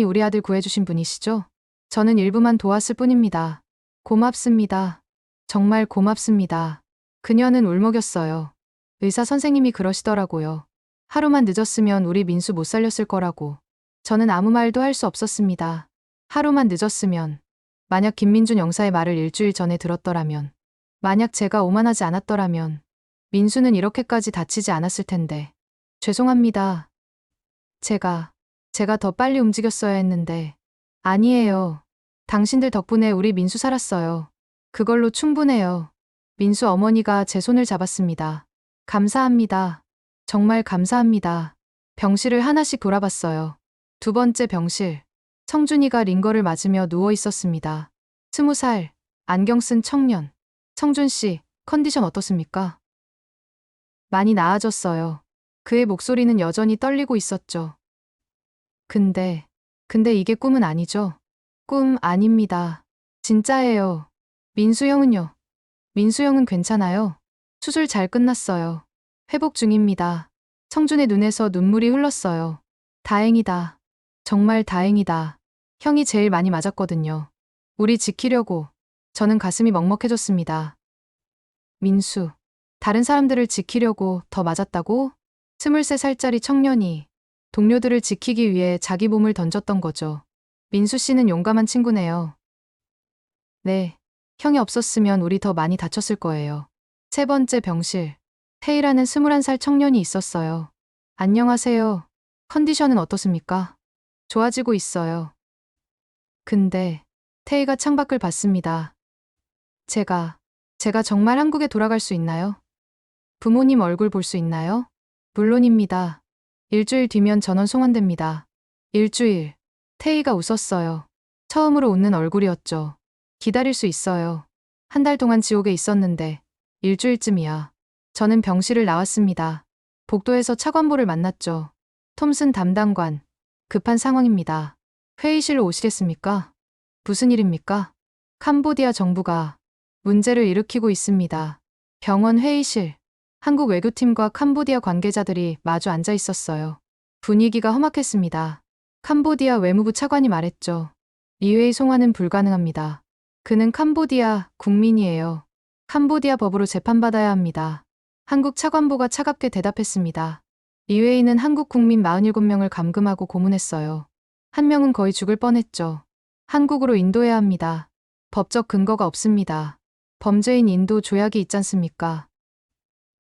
우리 아들 구해주신 분이시죠? 저는 일부만 도왔을 뿐입니다. 고맙습니다. 정말 고맙습니다. 그녀는 울먹였어요. 의사 선생님이 그러시더라고요. 하루만 늦었으면 우리 민수 못 살렸을 거라고. 저는 아무 말도 할 수 없었습니다. 하루만 늦었으면, 만약 김민준 영사의 말을 일주일 전에 들었더라면, 만약 제가 오만하지 않았더라면, 민수는 이렇게까지 다치지 않았을 텐데. 죄송합니다. 제가 더 빨리 움직였어야 했는데. 아니에요. 당신들 덕분에 우리 민수 살았어요. 그걸로 충분해요. 민수 어머니가 제 손을 잡았습니다. 감사합니다. 정말 감사합니다. 병실을 하나씩 돌아봤어요. 두 번째 병실. 성준이가 링거를 맞으며 누워 있었습니다. 20살, 안경 쓴 청년. 성준 씨, 컨디션 어떻습니까? 많이 나아졌어요. 그의 목소리는 여전히 떨리고 있었죠. 근데 이게 꿈은 아니죠? 꿈 아닙니다. 진짜예요. 민수 형은요? 민수 형은 괜찮아요. 수술 잘 끝났어요. 회복 중입니다. 성준의 눈에서 눈물이 흘렀어요. 다행이다. 정말 다행이다. 형이 제일 많이 맞았거든요. 우리 지키려고. 저는 가슴이 먹먹해졌습니다. 민수. 다른 사람들을 지키려고 더 맞았다고? 23살짜리 청년이 동료들을 지키기 위해 자기 몸을 던졌던 거죠. 민수 씨는 용감한 친구네요. 네. 형이 없었으면 우리 더 많이 다쳤을 거예요. 세 번째 병실. 태희라는 21살 청년이 있었어요. 안녕하세요. 컨디션은 어떻습니까? 좋아지고 있어요. 근데 태희가 창밖을 봤습니다. 제가 정말 한국에 돌아갈 수 있나요? 부모님 얼굴 볼 수 있나요? 물론입니다. 일주일 뒤면 전원 송환됩니다. 일주일. 태희가 웃었어요. 처음으로 웃는 얼굴이었죠. 기다릴 수 있어요. 한 달 동안 지옥에 있었는데 일주일쯤이야. 저는 병실을 나왔습니다. 복도에서 차관보를 만났죠. 톰슨 담당관. 급한 상황입니다. 회의실로 오시겠습니까? 무슨 일입니까? 캄보디아 정부가 문제를 일으키고 있습니다. 병원 회의실. 한국 외교팀과 캄보디아 관계자들이 마주 앉아 있었어요. 분위기가 험악했습니다. 캄보디아 외무부 차관이 말했죠. 이회의 송환은 불가능합니다. 그는 캄보디아 국민이에요. 캄보디아 법으로 재판받아야 합니다. 한국 차관보가 차갑게 대답했습니다. 이회의는 한국 국민 47명을 감금하고 고문했어요. 한 명은 거의 죽을 뻔했죠. 한국으로 인도해야 합니다. 법적 근거가 없습니다. 범죄인 인도 조약이 있지 않습니까?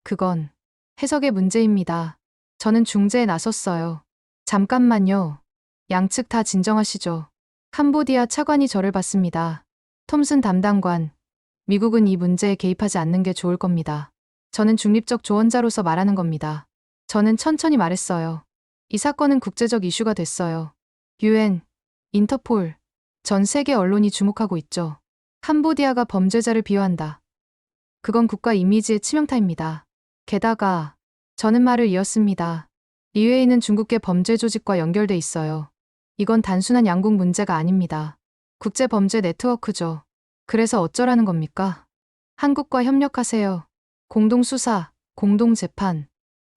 그건 해석의 문제입니다. 저는 중재에 나섰어요. 잠깐만요. 양측 다 진정하시죠. 캄보디아 차관이 저를 봤습니다. 톰슨 담당관, 미국은 이 문제에 개입하지 않는 게 좋을 겁니다. 저는 중립적 조언자로서 말하는 겁니다. 저는 천천히 말했어요. 이 사건은 국제적 이슈가 됐어요. UN, 인터폴, 전 세계 언론이 주목하고 있죠. 캄보디아가 범죄자를 비호한다. 그건 국가 이미지의 치명타입니다. 게다가 저는 말을 이었습니다. 이외에는 중국계 범죄 조직과 연결돼 있어요. 이건 단순한 양국 문제가 아닙니다. 국제범죄 네트워크죠. 그래서 어쩌라는 겁니까? 한국과 협력하세요. 공동수사, 공동재판.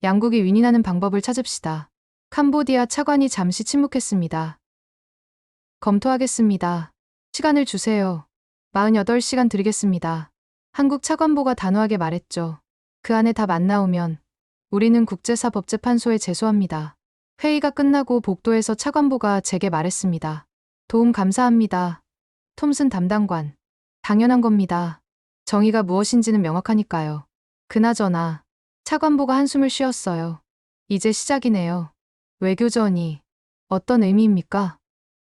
양국이 윈윈하는 방법을 찾읍시다. 캄보디아 차관이 잠시 침묵했습니다. 검토하겠습니다. 시간을 주세요. 48시간 드리겠습니다. 한국 차관보가 단호하게 말했죠. 그 안에 답 안 나오면 우리는 국제사법재판소에 제소합니다. 회의가 끝나고 복도에서 차관보가 제게 말했습니다. 도움 감사합니다. 톰슨 담당관. 당연한 겁니다. 정의가 무엇인지는 명확하니까요. 그나저나 차관보가 한숨을 쉬었어요. 이제 시작이네요. 외교전이 어떤 의미입니까?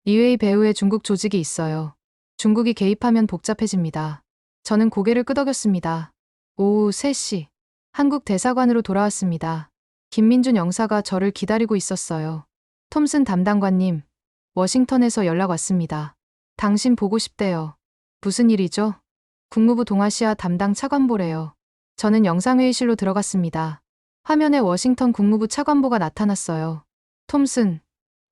이웨이 배후에 중국 조직이 있어요. 중국이 개입하면 복잡해집니다. 저는 고개를 끄덕였습니다. 오후 3시. 한국 대사관으로 돌아왔습니다. 김민준 영사가 저를 기다리고 있었어요. 톰슨 담당관님, 워싱턴에서 연락 왔습니다. 당신 보고 싶대요. 무슨 일이죠? 국무부 동아시아 담당 차관보래요. 저는 영상회의실로 들어갔습니다. 화면에 워싱턴 국무부 차관보가 나타났어요. 톰슨,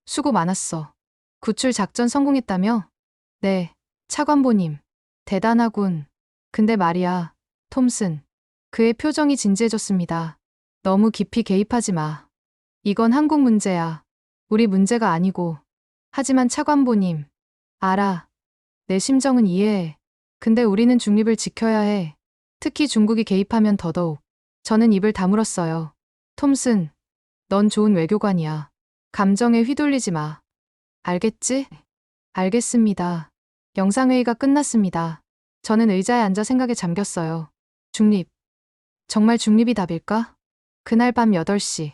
수고 많았어. 구출 작전 성공했다며? 네, 차관보님. 대단하군. 근데 말이야, 톰슨. 그의 표정이 진지해졌습니다. 너무 깊이 개입하지 마. 이건 한국 문제야. 우리 문제가 아니고. 하지만 차관보님. 알아. 내 심정은 이해해. 근데 우리는 중립을 지켜야 해. 특히 중국이 개입하면 더더욱. 저는 입을 다물었어요. 톰슨, 넌 좋은 외교관이야. 감정에 휘둘리지 마. 알겠지? 알겠습니다. 영상회의가 끝났습니다. 저는 의자에 앉아 생각에 잠겼어요. 중립. 정말 중립이 답일까? 그날 밤 8시.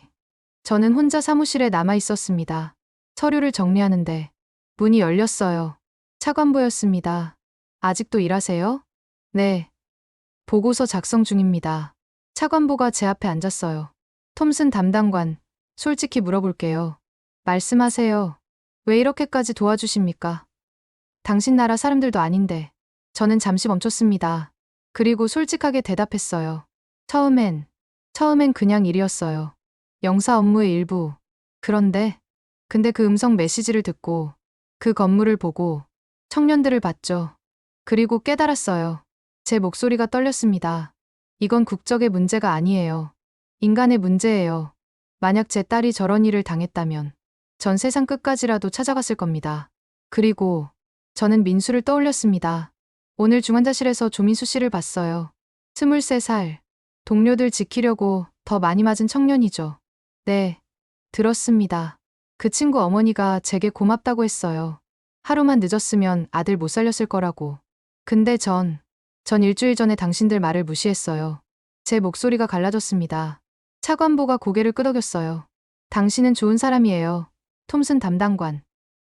저는 혼자 사무실에 남아 있었습니다. 서류를 정리하는데 문이 열렸어요. 차관보였습니다. 아직도 일하세요? 네. 보고서 작성 중입니다. 차관보가 제 앞에 앉았어요. 톰슨 담당관, 솔직히 물어볼게요. 말씀하세요. 왜 이렇게까지 도와주십니까? 당신 나라 사람들도 아닌데. 저는 잠시 멈췄습니다. 그리고 솔직하게 대답했어요. 처음엔 그냥 일이었어요. 영사 업무의 일부. 근데 그 음성 메시지를 듣고 그 건물을 보고 청년들을 봤죠. 그리고 깨달았어요. 제 목소리가 떨렸습니다. 이건 국적의 문제가 아니에요. 인간의 문제예요. 만약 제 딸이 저런 일을 당했다면 전 세상 끝까지라도 찾아갔을 겁니다. 그리고 저는 민수를 떠올렸습니다. 오늘 중환자실에서 조민수 씨를 봤어요. 23살. 동료들 지키려고 더 많이 맞은 청년이죠. 네, 들었습니다. 그 친구 어머니가 제게 고맙다고 했어요. 하루만 늦었으면 아들 못 살렸을 거라고. 근데 전 일주일 전에 당신들 말을 무시했어요. 제 목소리가 갈라졌습니다. 차관보가 고개를 끄덕였어요. 당신은 좋은 사람이에요. 톰슨 담당관.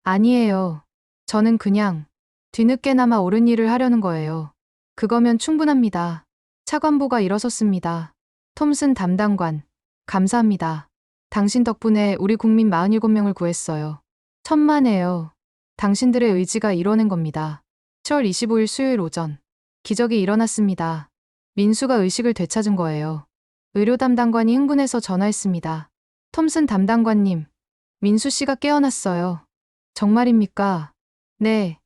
아니에요. 저는 그냥 뒤늦게나마 옳은 일을 하려는 거예요. 그거면 충분합니다. 차관보가 일어섰습니다. 톰슨 담당관. 감사합니다. 당신 덕분에 우리 국민 47명을 구했어요. 천만에요. 당신들의 의지가 이뤄낸 겁니다. 10월 25일 수요일 오전. 기적이 일어났습니다. 민수가 의식을 되찾은 거예요. 의료 담당관이 흥분해서 전화했습니다. 톰슨 담당관님, 민수 씨가 깨어났어요. 정말입니까? 네.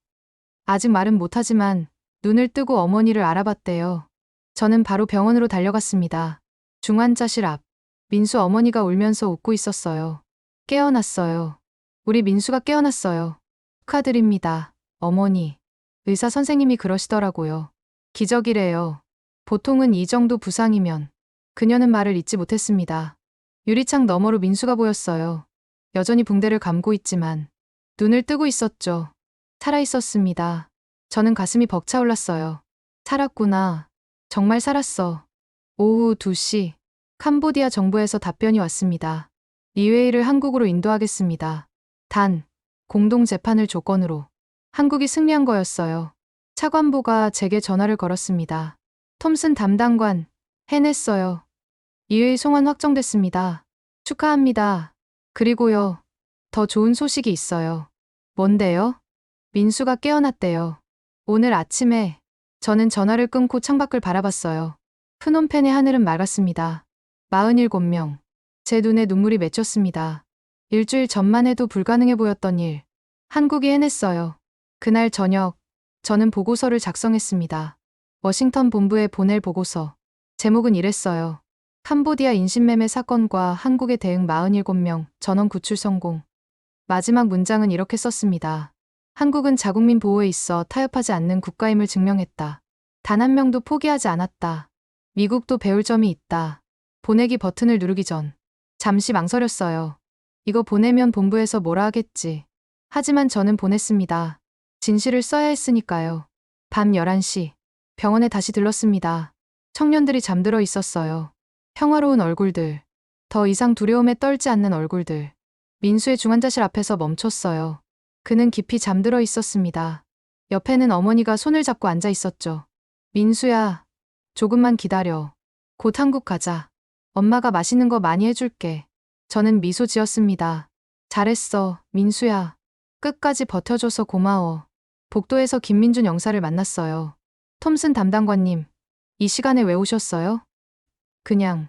아직 말은 못하지만 눈을 뜨고 어머니를 알아봤대요. 저는 바로 병원으로 달려갔습니다. 중환자실 앞. 민수 어머니가 울면서 웃고 있었어요. 깨어났어요. 우리 민수가 깨어났어요. 축하드립니다. 어머니. 의사 선생님이 그러시더라고요. 기적이래요. 보통은 이 정도 부상이면. 그녀는 말을 잇지 못했습니다. 유리창 너머로 민수가 보였어요. 여전히 붕대를 감고 있지만 눈을 뜨고 있었죠. 살아있었습니다. 저는 가슴이 벅차올랐어요. 살았구나. 정말 살았어. 오후 2시. 캄보디아 정부에서 답변이 왔습니다. 리웨이를 한국으로 인도하겠습니다. 단, 공동 재판을 조건으로. 한국이 승리한 거였어요. 차관보가 제게 전화를 걸었습니다. 톰슨 담당관, 해냈어요. 리웨이 송환 확정됐습니다. 축하합니다. 그리고요, 더 좋은 소식이 있어요. 뭔데요? 민수가 깨어났대요. 오늘 아침에 저는 전화를 끊고 창밖을 바라봤어요. 프놈펜의 하늘은 맑았습니다. 47명. 제 눈에 눈물이 맺혔습니다. 일주일 전만 해도 불가능해 보였던 일. 한국이 해냈어요. 그날 저녁, 저는 보고서를 작성했습니다. 워싱턴 본부에 보낼 보고서. 제목은 이랬어요. 캄보디아 인신매매 사건과 한국의 대응 47명, 전원 구출 성공. 마지막 문장은 이렇게 썼습니다. 한국은 자국민 보호에 있어 타협하지 않는 국가임을 증명했다. 단 한 명도 포기하지 않았다. 미국도 배울 점이 있다. 보내기 버튼을 누르기 전. 잠시 망설였어요. 이거 보내면 본부에서 뭐라 하겠지. 하지만 저는 보냈습니다. 진실을 써야 했으니까요. 밤 11시. 병원에 다시 들렀습니다. 청년들이 잠들어 있었어요. 평화로운 얼굴들. 더 이상 두려움에 떨지 않는 얼굴들. 민수의 중환자실 앞에서 멈췄어요. 그는 깊이 잠들어 있었습니다. 옆에는 어머니가 손을 잡고 앉아 있었죠. 민수야, 조금만 기다려. 곧 한국 가자. 엄마가 맛있는 거 많이 해줄게. 저는 미소 지었습니다. 잘했어, 민수야. 끝까지 버텨줘서 고마워. 복도에서 김민준 영사를 만났어요. 톰슨 담당관님, 이 시간에 왜 오셨어요? 그냥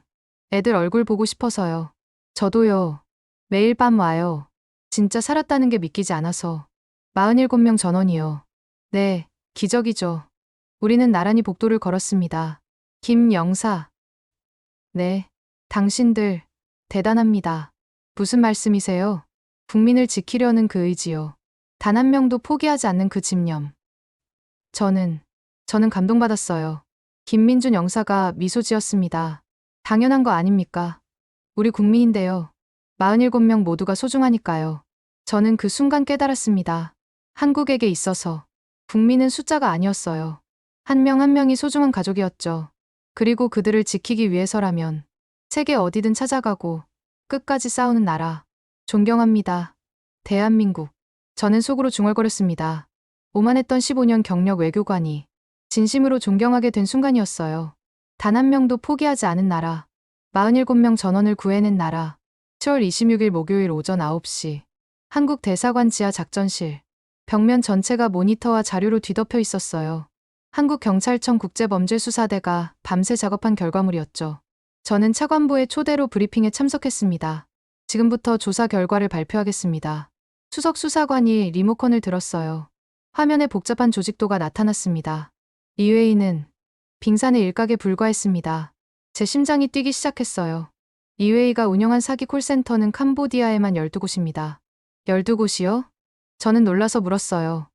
애들 얼굴 보고 싶어서요. 저도요. 매일 밤 와요. 진짜 살았다는 게 믿기지 않아서. 47명 전원이요. 네, 기적이죠. 우리는 나란히 복도를 걸었습니다. 김 영사. 네, 당신들 대단합니다. 무슨 말씀이세요? 국민을 지키려는 그 의지요. 단 한 명도 포기하지 않는 그 집념. 저는 감동받았어요. 김민준 영사가 미소 지었습니다. 당연한 거 아닙니까? 우리 국민인데요. 47명 모두가 소중하니까요. 저는 그 순간 깨달았습니다. 한국에게 있어서 국민은 숫자가 아니었어요. 한 명 한 명이 소중한 가족이었죠. 그리고 그들을 지키기 위해서라면 세계 어디든 찾아가고 끝까지 싸우는 나라. 존경합니다. 대한민국. 저는 속으로 중얼거렸습니다. 오만했던 15년 경력 외교관이 진심으로 존경하게 된 순간이었어요. 단 한 명도 포기하지 않은 나라. 47명 전원을 구해낸 나라. 10월 26일 목요일 오전 9시. 한국 대사관 지하 작전실. 벽면 전체가 모니터와 자료로 뒤덮여 있었어요. 한국경찰청 국제범죄수사대가 밤새 작업한 결과물이었죠. 저는 차관보의 초대로 브리핑에 참석했습니다. 지금부터 조사 결과를 발표하겠습니다. 수석 수사관이 리모컨을 들었어요. 화면에 복잡한 조직도가 나타났습니다. 리웨이는 빙산의 일각에 불과했습니다. 제 심장이 뛰기 시작했어요. 리웨이가 운영한 사기 콜센터는 캄보디아에만 12곳입니다. 12곳이요? 저는 놀라서 물었어요.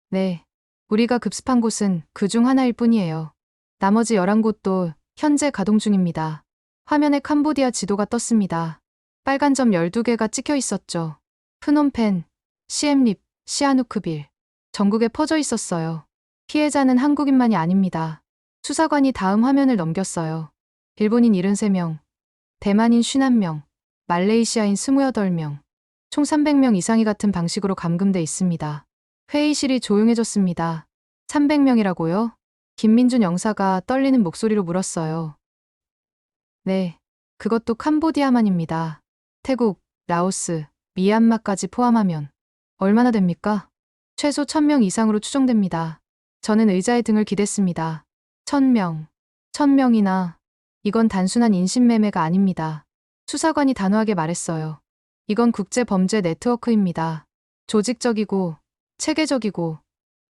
네. 우리가 급습한 곳은 그 중 하나일 뿐이에요. 나머지 11곳도 현재 가동 중입니다. 화면에 캄보디아 지도가 떴습니다. 빨간 점 12개가 찍혀 있었죠. 프놈펜, 시엠립, 시아누크빌. 전국에 퍼져 있었어요. 피해자는 한국인만이 아닙니다. 수사관이 다음 화면을 넘겼어요. 일본인 73명, 대만인 51명, 말레이시아인 28명, 총 300명 이상이 같은 방식으로 감금돼 있습니다. 회의실이 조용해졌습니다. 300명이라고요? 김민준 영사가 떨리는 목소리로 물었어요. 네, 그것도 캄보디아만입니다. 태국, 라오스, 미얀마까지 포함하면 얼마나 됩니까? 최소 1000명 이상으로 추정됩니다. 저는 의자에 등을 기댔습니다. 1000명. 1000명이나. 이건 단순한 인신매매가 아닙니다. 수사관이 단호하게 말했어요. 이건 국제범죄 네트워크입니다. 조직적이고 체계적이고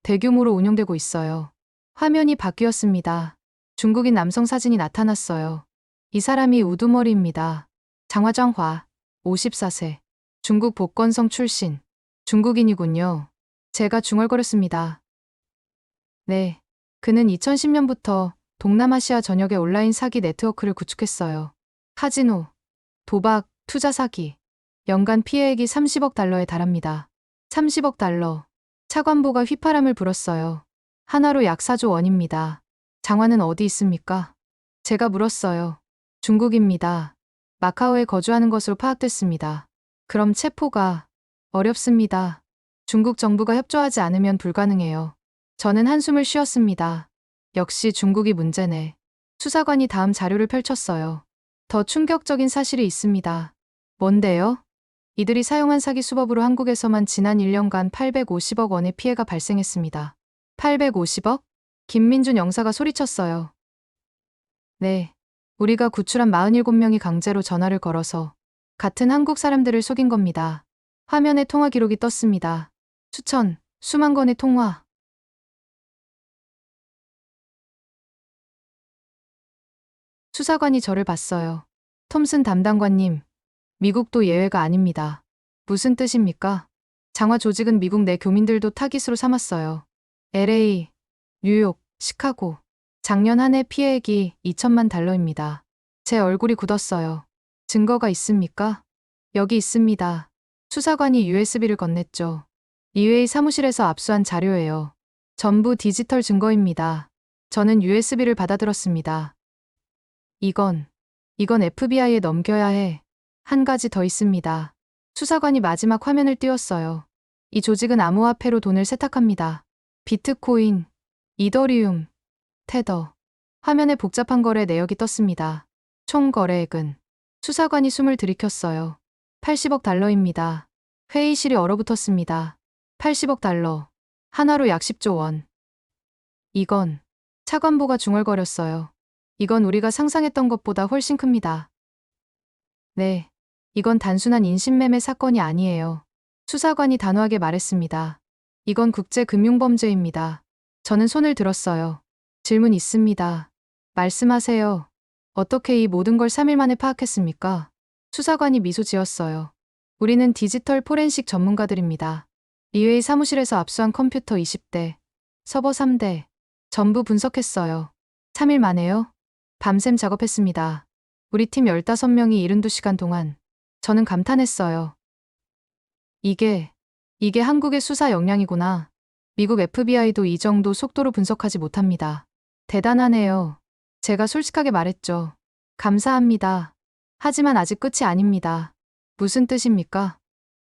대규모로 운영되고 있어요. 화면이 바뀌었습니다. 중국인 남성 사진이 나타났어요. 이 사람이 우두머리입니다. 장화정화, 54세. 중국 복건성 출신. 중국인이군요. 제가 중얼거렸습니다. 네. 그는 2010년부터 동남아시아 전역의 온라인 사기 네트워크를 구축했어요. 카지노, 도박, 투자 사기. 연간 피해액이 30억 달러에 달합니다. 30억 달러. 차관보가 휘파람을 불었어요. 하나로 약 4조 원입니다. 장화는 어디 있습니까? 제가 물었어요. 중국입니다. 마카오에 거주하는 것으로 파악됐습니다. 그럼 체포가 어렵습니다. 중국 정부가 협조하지 않으면 불가능해요. 저는 한숨을 쉬었습니다. 역시 중국이 문제네. 수사관이 다음 자료를 펼쳤어요. 더 충격적인 사실이 있습니다. 뭔데요? 이들이 사용한 사기 수법으로 한국에서만 지난 1년간 850억 원의 피해가 발생했습니다. 850억? 김민준 영사가 소리쳤어요. 네. 우리가 구출한 47명이 강제로 전화를 걸어서 같은 한국 사람들을 속인 겁니다. 화면에 통화 기록이 떴습니다. 수천, 수만 건의 통화. 수사관이 저를 봤어요. 톰슨 담당관님, 미국도 예외가 아닙니다. 무슨 뜻입니까? 장화 조직은 미국 내 교민들도 타깃으로 삼았어요. LA, 뉴욕, 시카고. 작년 한 해 피해액이 2천만 달러입니다. 제 얼굴이 굳었어요. 증거가 있습니까? 여기 있습니다. 수사관이 USB를 건넸죠. 이회의 사무실에서 압수한 자료예요. 전부 디지털 증거입니다. 저는 USB를 받아들었습니다. 이건 FBI에 넘겨야 해. 한 가지 더 있습니다. 수사관이 마지막 화면을 띄웠어요. 이 조직은 암호화폐로 돈을 세탁합니다. 비트코인, 이더리움, 테더. 화면에 복잡한 거래 내역이 떴습니다. 총 거래액은. 수사관이 숨을 들이켰어요. 80억 달러입니다. 회의실이 얼어붙었습니다. 80억 달러. 하나로 약 10조 원. 이건. 차관보가 중얼거렸어요. 이건 우리가 상상했던 것보다 훨씬 큽니다. 네. 이건 단순한 인신매매 사건이 아니에요. 수사관이 단호하게 말했습니다. 이건 국제금융범죄입니다. 저는 손을 들었어요. 질문 있습니다. 말씀하세요. 어떻게 이 모든 걸 3일 만에 파악했습니까? 수사관이 미소 지었어요. 우리는 디지털 포렌식 전문가들입니다. 리웨이 사무실에서 압수한 컴퓨터 20대, 서버 3대, 전부 분석했어요. 3일 만에요? 밤샘 작업했습니다. 우리 팀 15명이 72시간 동안. 저는 감탄했어요. 이게 한국의 수사 역량이구나. 미국 FBI도 이 정도 속도로 분석하지 못합니다. 대단하네요. 제가 솔직하게 말했죠. 감사합니다. 하지만 아직 끝이 아닙니다. 무슨 뜻입니까?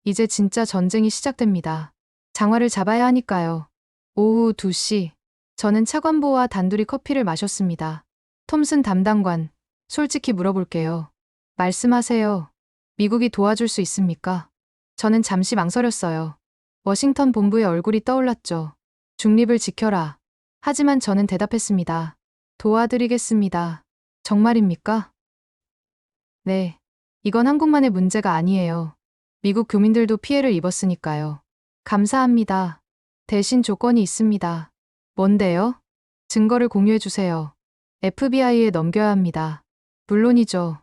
이제 진짜 전쟁이 시작됩니다. 장화를 잡아야 하니까요. 오후 2시. 저는 차관보와 단둘이 커피를 마셨습니다. 톰슨 담당관, 솔직히 물어볼게요. 말씀하세요. 미국이 도와줄 수 있습니까? 저는 잠시 망설였어요. 워싱턴 본부의 얼굴이 떠올랐죠. 중립을 지켜라. 하지만 저는 대답했습니다. 도와드리겠습니다. 정말입니까? 네. 이건 한국만의 문제가 아니에요. 미국 교민들도 피해를 입었으니까요. 감사합니다. 대신 조건이 있습니다. 뭔데요? 증거를 공유해 주세요. FBI에 넘겨야 합니다. 물론이죠.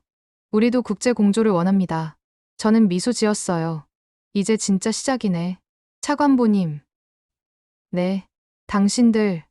우리도 국제 공조를 원합니다. 저는 미소 지었어요. 이제 진짜 시작이네. 차관보님. 네. 당신들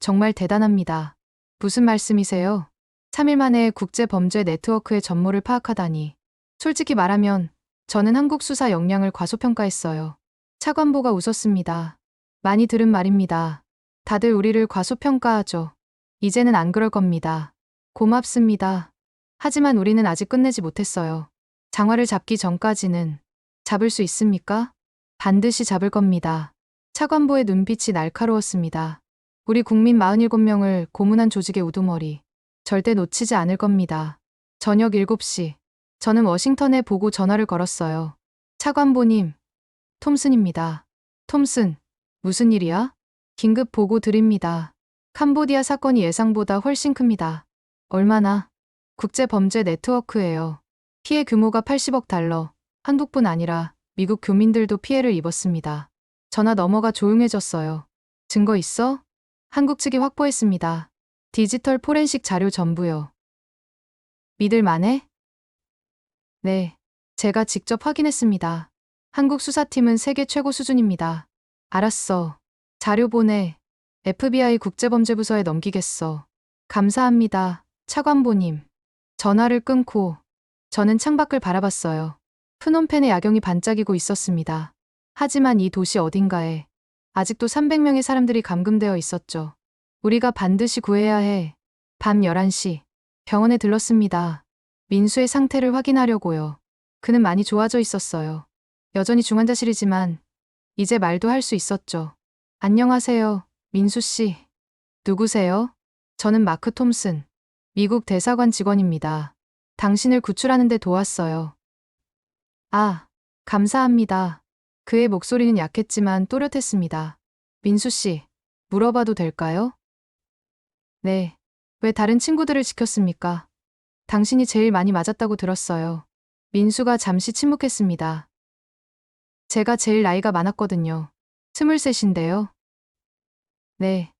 정말 대단합니다. 무슨 말씀이세요? 3일 만에 국제범죄 네트워크의 전모를 파악하다니. 솔직히 말하면 저는 한국 수사 역량을 과소평가했어요. 차관보가 웃었습니다. 많이 들은 말입니다. 다들 우리를 과소평가하죠. 이제는 안 그럴 겁니다. 고맙습니다. 하지만 우리는 아직 끝내지 못했어요. 장화를 잡기 전까지는. 잡을 수 있습니까? 반드시 잡을 겁니다. 차관보의 눈빛이 날카로웠습니다. 우리 국민 47명을 고문한 조직의 우두머리. 절대 놓치지 않을 겁니다. 저녁 7시. 저는 워싱턴에 보고 전화를 걸었어요. 차관보님, 톰슨입니다. 톰슨, 무슨 일이야? 긴급 보고 드립니다. 캄보디아 사건이 예상보다 훨씬 큽니다. 얼마나? 국제범죄 네트워크예요. 피해 규모가 80억 달러. 한국뿐 아니라 미국 교민들도 피해를 입었습니다. 전화 너머가 조용해졌어요. 증거 있어? 한국 측이 확보했습니다. 디지털 포렌식 자료 전부요. 믿을 만해? 네. 제가 직접 확인했습니다. 한국 수사팀은 세계 최고 수준입니다. 알았어. 자료 보내. FBI 국제범죄부서에 넘기겠어. 감사합니다. 차관보님. 전화를 끊고 저는 창밖을 바라봤어요. 프놈펜의 야경이 반짝이고 있었습니다. 하지만 이 도시 어딘가에 아직도 300명의 사람들이 감금되어 있었죠. 우리가 반드시 구해야 해. 밤 11시. 병원에 들렀습니다. 민수의 상태를 확인하려고요. 그는 많이 좋아져 있었어요. 여전히 중환자실이지만 이제 말도 할 수 있었죠. 안녕하세요, 민수 씨. 누구세요? 저는 마크 톰슨. 미국 대사관 직원입니다. 당신을 구출하는 데 도왔어요. 아, 감사합니다. 그의 목소리는 약했지만 또렷했습니다. 민수 씨, 물어봐도 될까요? 네. 왜 다른 친구들을 지켰습니까? 당신이 제일 많이 맞았다고 들었어요. 민수가 잠시 침묵했습니다. 제가 제일 나이가 많았거든요. 23인데요. 네.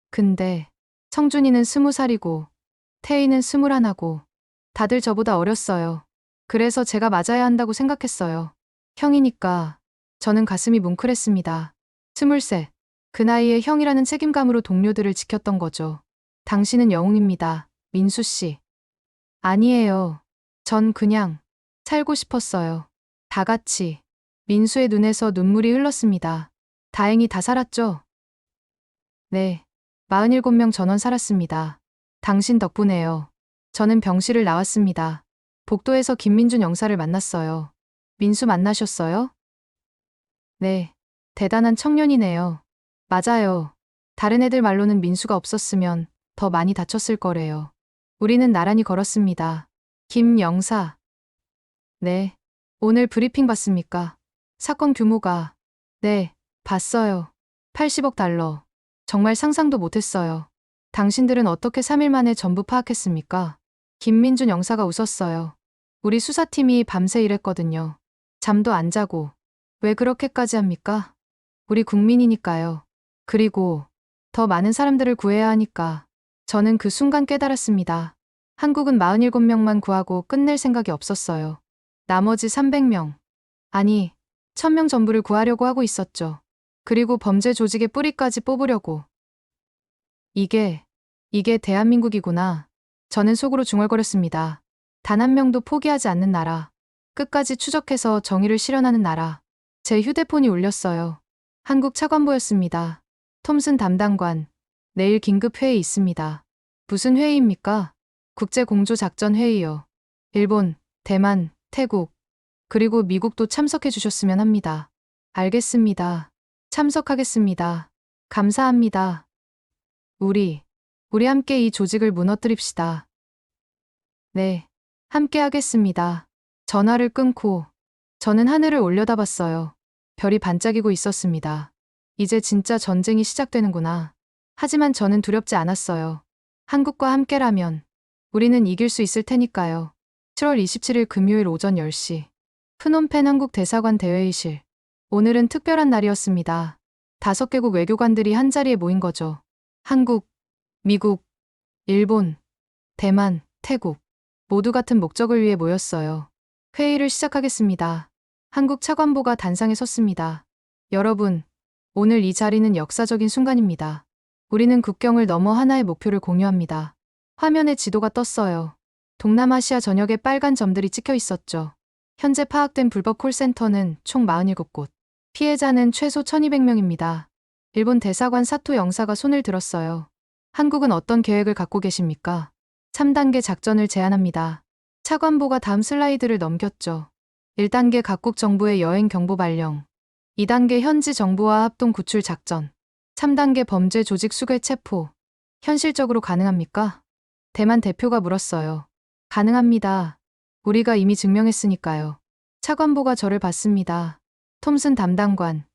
근데 성준이는 20살이고 태희는 21하고 다들 저보다 어렸어요. 그래서 제가 맞아야 한다고 생각했어요. 형이니까. 저는 가슴이 뭉클했습니다. 23. 그 나이에 형이라는 책임감으로 동료들을 지켰던 거죠. 당신은 영웅입니다. 민수 씨. 아니에요. 전 그냥 살고 싶었어요. 다 같이. 민수의 눈에서 눈물이 흘렀습니다. 다행히 다 살았죠? 네. 47명 전원 살았습니다. 당신 덕분에요. 저는 병실을 나왔습니다. 복도에서 김민준 영사를 만났어요. 민수 만나셨어요? 네. 대단한 청년이네요. 맞아요. 다른 애들 말로는 민수가 없었으면 더 많이 다쳤을 거래요. 우리는 나란히 걸었습니다. 김 영사. 네. 오늘 브리핑 봤습니까? 사건 규모가. 네. 봤어요. 80억 달러. 정말 상상도 못했어요. 당신들은 어떻게 3일 만에 전부 파악했습니까? 김민준 영사가 웃었어요. 우리 수사팀이 밤새 일했거든요. 잠도 안 자고. 왜 그렇게까지 합니까? 우리 국민이니까요. 그리고 더 많은 사람들을 구해야 하니까. 저는 그 순간 깨달았습니다. 한국은 47명만 구하고 끝낼 생각이 없었어요. 나머지 300명. 아니, 1000명 전부를 구하려고 하고 있었죠. 그리고 범죄 조직의 뿌리까지 뽑으려고. 이게 대한민국이구나. 저는 속으로 중얼거렸습니다. 단 한 명도 포기하지 않는 나라. 끝까지 추적해서 정의를 실현하는 나라. 제 휴대폰이 울렸어요. 한국 차관보였습니다. 톰슨 담당관. 내일 긴급 회의 있습니다. 무슨 회의입니까? 국제공조작전회의요. 일본, 대만, 태국, 그리고 미국도 참석해 주셨으면 합니다. 알겠습니다. 참석하겠습니다. 감사합니다. 우리 함께 이 조직을 무너뜨립시다. 네, 함께 하겠습니다. 전화를 끊고 저는 하늘을 올려다봤어요. 별이 반짝이고 있었습니다. 이제 진짜 전쟁이 시작되는구나. 하지만 저는 두렵지 않았어요. 한국과 함께라면 우리는 이길 수 있을 테니까요. 7월 27일 금요일 오전 10시. 프놈펜 한국 대사관 대회의실. 오늘은 특별한 날이었습니다. 5개국 외교관들이 한자리에 모인 거죠. 한국, 미국, 일본, 대만, 태국. 모두 같은 목적을 위해 모였어요. 회의를 시작하겠습니다. 한국 차관보가 단상에 섰습니다. 여러분, 오늘 이 자리는 역사적인 순간입니다. 우리는 국경을 넘어 하나의 목표를 공유합니다. 화면에 지도가 떴어요. 동남아시아 전역에 빨간 점들이 찍혀 있었죠. 현재 파악된 불법 콜센터는 총 47곳. 피해자는 최소 1200명입니다. 일본 대사관 사토 영사가 손을 들었어요. 한국은 어떤 계획을 갖고 계십니까? 3단계 작전을 제안합니다. 차관보가 다음 슬라이드를 넘겼죠. 1단계 각국 정부의 여행 경보 발령. 2단계 현지 정부와 합동 구출 작전. 3단계 범죄 조직 수괴 체포. 현실적으로 가능합니까? 대만 대표가 물었어요. 가능합니다. 우리가 이미 증명했으니까요. 차관보가 저를 봤습니다. 톰슨 담당관.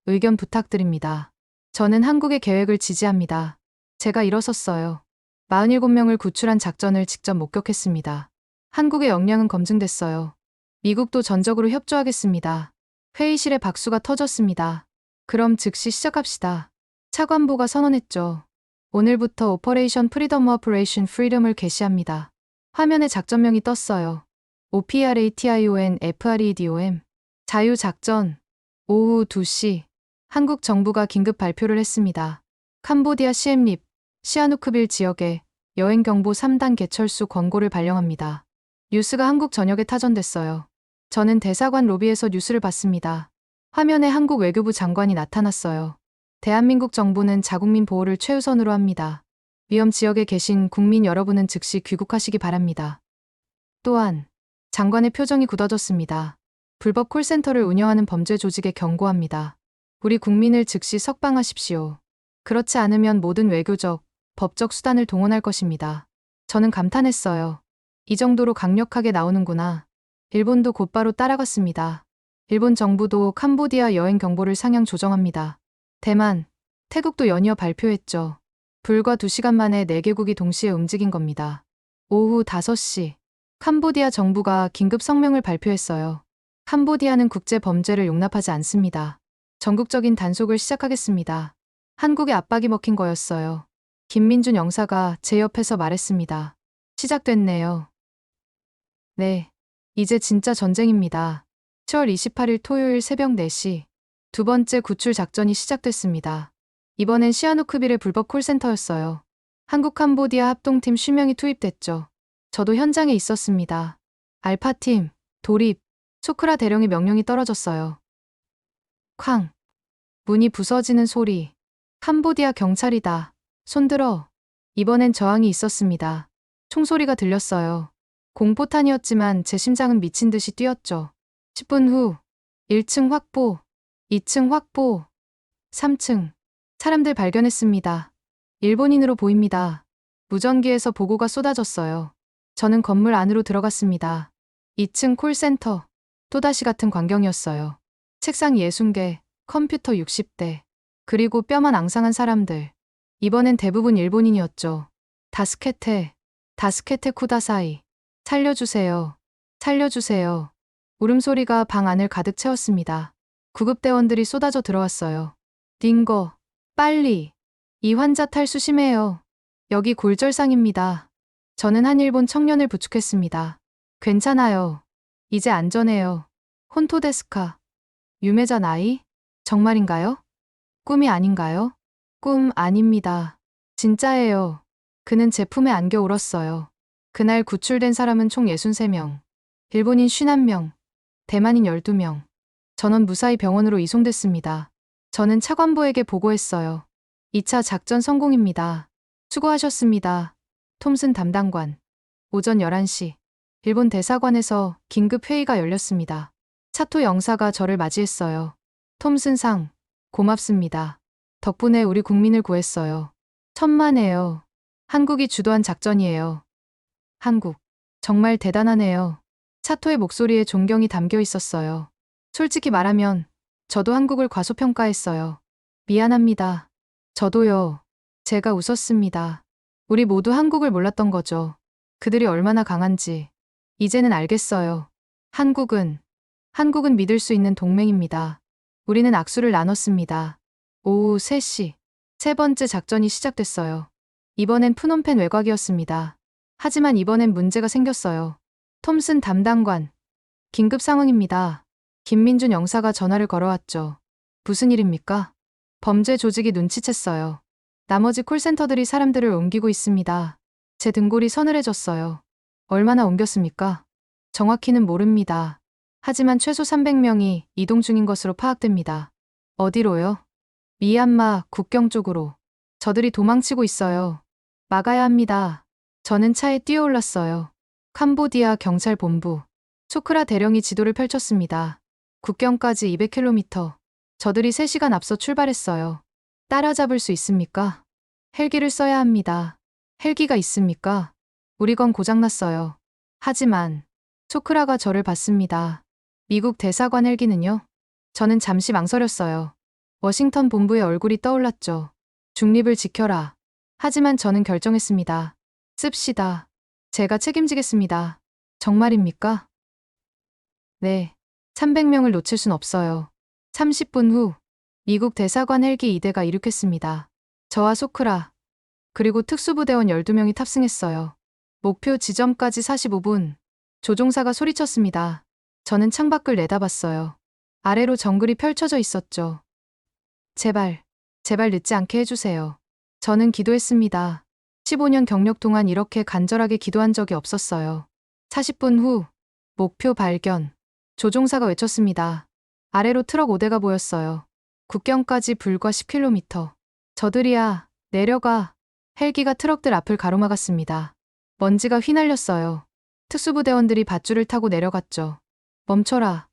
의견 부탁드립니다. 저는 한국의 계획을 지지합니다. 제가 일어섰어요. 47명을 구출한 작전을 직접 목격했습니다. 한국의 역량은 검증됐어요. 미국도 전적으로 협조하겠습니다. 회의실에 박수가 터졌습니다. 그럼 즉시 시작합시다. 차관보가 선언했죠. 오늘부터 오퍼레이션 프리덤 오퍼레이션 프리덤을 개시합니다. 화면에 작전명이 떴어요. OPRATION FREDOM 자유작전. 오후 2시 한국 정부가 긴급 발표를 했습니다. 캄보디아 시엠립, 시아누크빌 지역에 여행경보 3단 개철수 권고를 발령합니다. 뉴스가 한국 전역에 타전됐어요. 저는 대사관 로비에서 뉴스를 봤습니다. 화면에 한국 외교부 장관이 나타났어요. 대한민국 정부는 자국민 보호를 최우선으로 합니다. 위험 지역에 계신 국민 여러분은 즉시 귀국하시기 바랍니다. 또한 장관의 표정이 굳어졌습니다. 불법 콜센터를 운영하는 범죄 조직에 경고합니다. 우리 국민을 즉시 석방하십시오. 그렇지 않으면 모든 외교적, 법적 수단을 동원할 것입니다. 저는 감탄했어요. 이 정도로 강력하게 나오는구나. 일본도 곧바로 따라갔습니다. 일본 정부도 캄보디아 여행 경보를 상향 조정합니다. 대만, 태국도 연이어 발표했죠. 불과 2시간 만에 4개국이 동시에 움직인 겁니다. 오후 5시, 캄보디아 정부가 긴급 성명을 발표했어요. 캄보디아는 국제 범죄를 용납하지 않습니다. 전국적인 단속을 시작하겠습니다. 한국에 압박이 먹힌 거였어요. 김민준 영사가 제 옆에서 말했습니다. 시작됐네요. 네, 이제 진짜 전쟁입니다. 10월 28일 토요일 새벽 4시, 두 번째 구출 작전이 시작됐습니다. 이번엔 시아누크빌의 불법 콜센터였어요. 한국 캄보디아 합동팀 10명이 투입됐죠. 저도 현장에 있었습니다. 알파팀, 돌입, 초크라 대령의 명령이 떨어졌어요. 쾅. 문이 부서지는 소리. 캄보디아 경찰이다. 손들어. 이번엔 저항이 있었습니다. 총소리가 들렸어요. 공포탄이었지만 제 심장은 미친 듯이 뛰었죠. 10분 후, 1층 확보, 2층 확보, 3층. 사람들 발견했습니다. 일본인으로 보입니다. 무전기에서 보고가 쏟아졌어요. 저는 건물 안으로 들어갔습니다. 2층 콜센터. 또다시 같은 광경이었어요. 책상 60개, 컴퓨터 60대. 그리고 뼈만 앙상한 사람들. 이번엔 대부분 일본인이었죠. 다스케테 쿠다사이. 살려주세요. 살려주세요. 울음소리가 방 안을 가득 채웠습니다. 구급대원들이 쏟아져 들어왔어요. 딩거, 빨리. 이 환자 탈수 심해요. 여기 골절상입니다. 저는 한 일본 청년을 부축했습니다. 괜찮아요. 이제 안전해요. 혼토데스카. 유메자 나이? 정말인가요? 꿈이 아닌가요? 꿈 아닙니다. 진짜예요. 그는 제 품에 안겨 울었어요. 그날 구출된 사람은 총 63명. 일본인 51명, 대만인 12명. 전원 무사히 병원으로 이송됐습니다. 저는 차관보에게 보고했어요. 2차 작전 성공입니다. 수고하셨습니다. 톰슨 담당관. 오전 11시. 일본 대사관에서 긴급 회의가 열렸습니다. 차토 영사가 저를 맞이했어요. 톰슨 상, 고맙습니다. 덕분에 우리 국민을 구했어요. 천만에요. 한국이 주도한 작전이에요. 한국, 정말 대단하네요. 차토의 목소리에 존경이 담겨 있었어요. 솔직히 말하면 저도 한국을 과소평가했어요. 미안합니다. 저도요. 제가 웃었습니다. 우리 모두 한국을 몰랐던 거죠. 그들이 얼마나 강한지. 이제는 알겠어요. 한국은 믿을 수 있는 동맹입니다. 우리는 악수를 나눴습니다. 오후 3시. 세 번째 작전이 시작됐어요. 이번엔 프놈펜 외곽이었습니다. 하지만 이번엔 문제가 생겼어요. 톰슨 담당관. 긴급 상황입니다. 김민준 영사가 전화를 걸어왔죠. 무슨 일입니까? 범죄 조직이 눈치챘어요. 나머지 콜센터들이 사람들을 옮기고 있습니다. 제 등골이 서늘해졌어요. 얼마나 옮겼습니까? 정확히는 모릅니다. 하지만 최소 300명이 이동 중인 것으로 파악됩니다. 어디로요? 미얀마 국경 쪽으로. 저들이 도망치고 있어요. 막아야 합니다. 저는 차에 뛰어올랐어요. 캄보디아 경찰본부. 초크라 대령이 지도를 펼쳤습니다. 국경까지 200km. 저들이 3시간 앞서 출발했어요. 따라잡을 수 있습니까? 헬기를 써야 합니다. 헬기가 있습니까? 우리 건 고장났어요. 하지만 초크라가 저를 봤습니다. 미국 대사관 헬기는요? 저는 잠시 망설였어요. 워싱턴 본부의 얼굴이 떠올랐죠. 중립을 지켜라. 하지만 저는 결정했습니다. 씁시다. 제가 책임지겠습니다. 정말입니까? 네. 300명을 놓칠 순 없어요. 30분 후 미국 대사관 헬기 2대가 이륙했습니다. 저와 소크라 그리고 특수부대원 12명이 탑승했어요. 목표 지점까지 45분. 조종사가 소리쳤습니다. 저는 창밖을 내다봤어요. 아래로 정글이 펼쳐져 있었죠. 제발, 제발 늦지 않게 해주세요. 저는 기도했습니다. 15년 경력 동안 이렇게 간절하게 기도한 적이 없었어요. 40분 후, 목표 발견. 조종사가 외쳤습니다. 아래로 트럭 5대가 보였어요. 국경까지 불과 10km. 저들이야, 내려가. 헬기가 트럭들 앞을 가로막았습니다. 먼지가 휘날렸어요. 특수부대원들이 밧줄을 타고 내려갔죠. 멈춰라.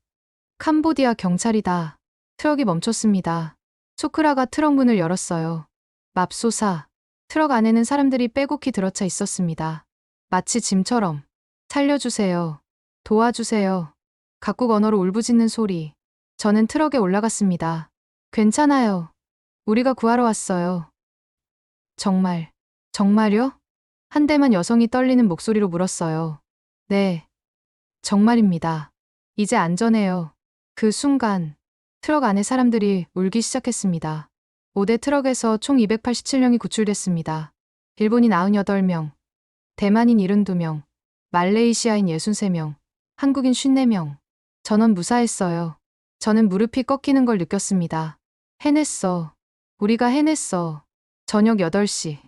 캄보디아 경찰이다. 트럭이 멈췄습니다. 소크라가 트럭 문을 열었어요. 맙소사. 트럭 안에는 사람들이 빼곡히 들어차 있었습니다. 마치 짐처럼. 살려주세요. 도와주세요. 각국 언어로 울부짖는 소리. 저는 트럭에 올라갔습니다. 괜찮아요. 우리가 구하러 왔어요. 정말요? 한 대만 여성이 떨리는 목소리로 물었어요. 네. 정말입니다. 이제 안전해요. 그 순간 트럭 안에 사람들이 울기 시작했습니다. 5대 트럭에서 총 287명이 구출됐습니다. 일본인 98명, 대만인 72명, 말레이시아인 63명, 한국인 54명. 전원 무사했어요. 저는 무릎이 꺾이는 걸 느꼈습니다. 해냈어. 우리가 해냈어. 저녁 8시.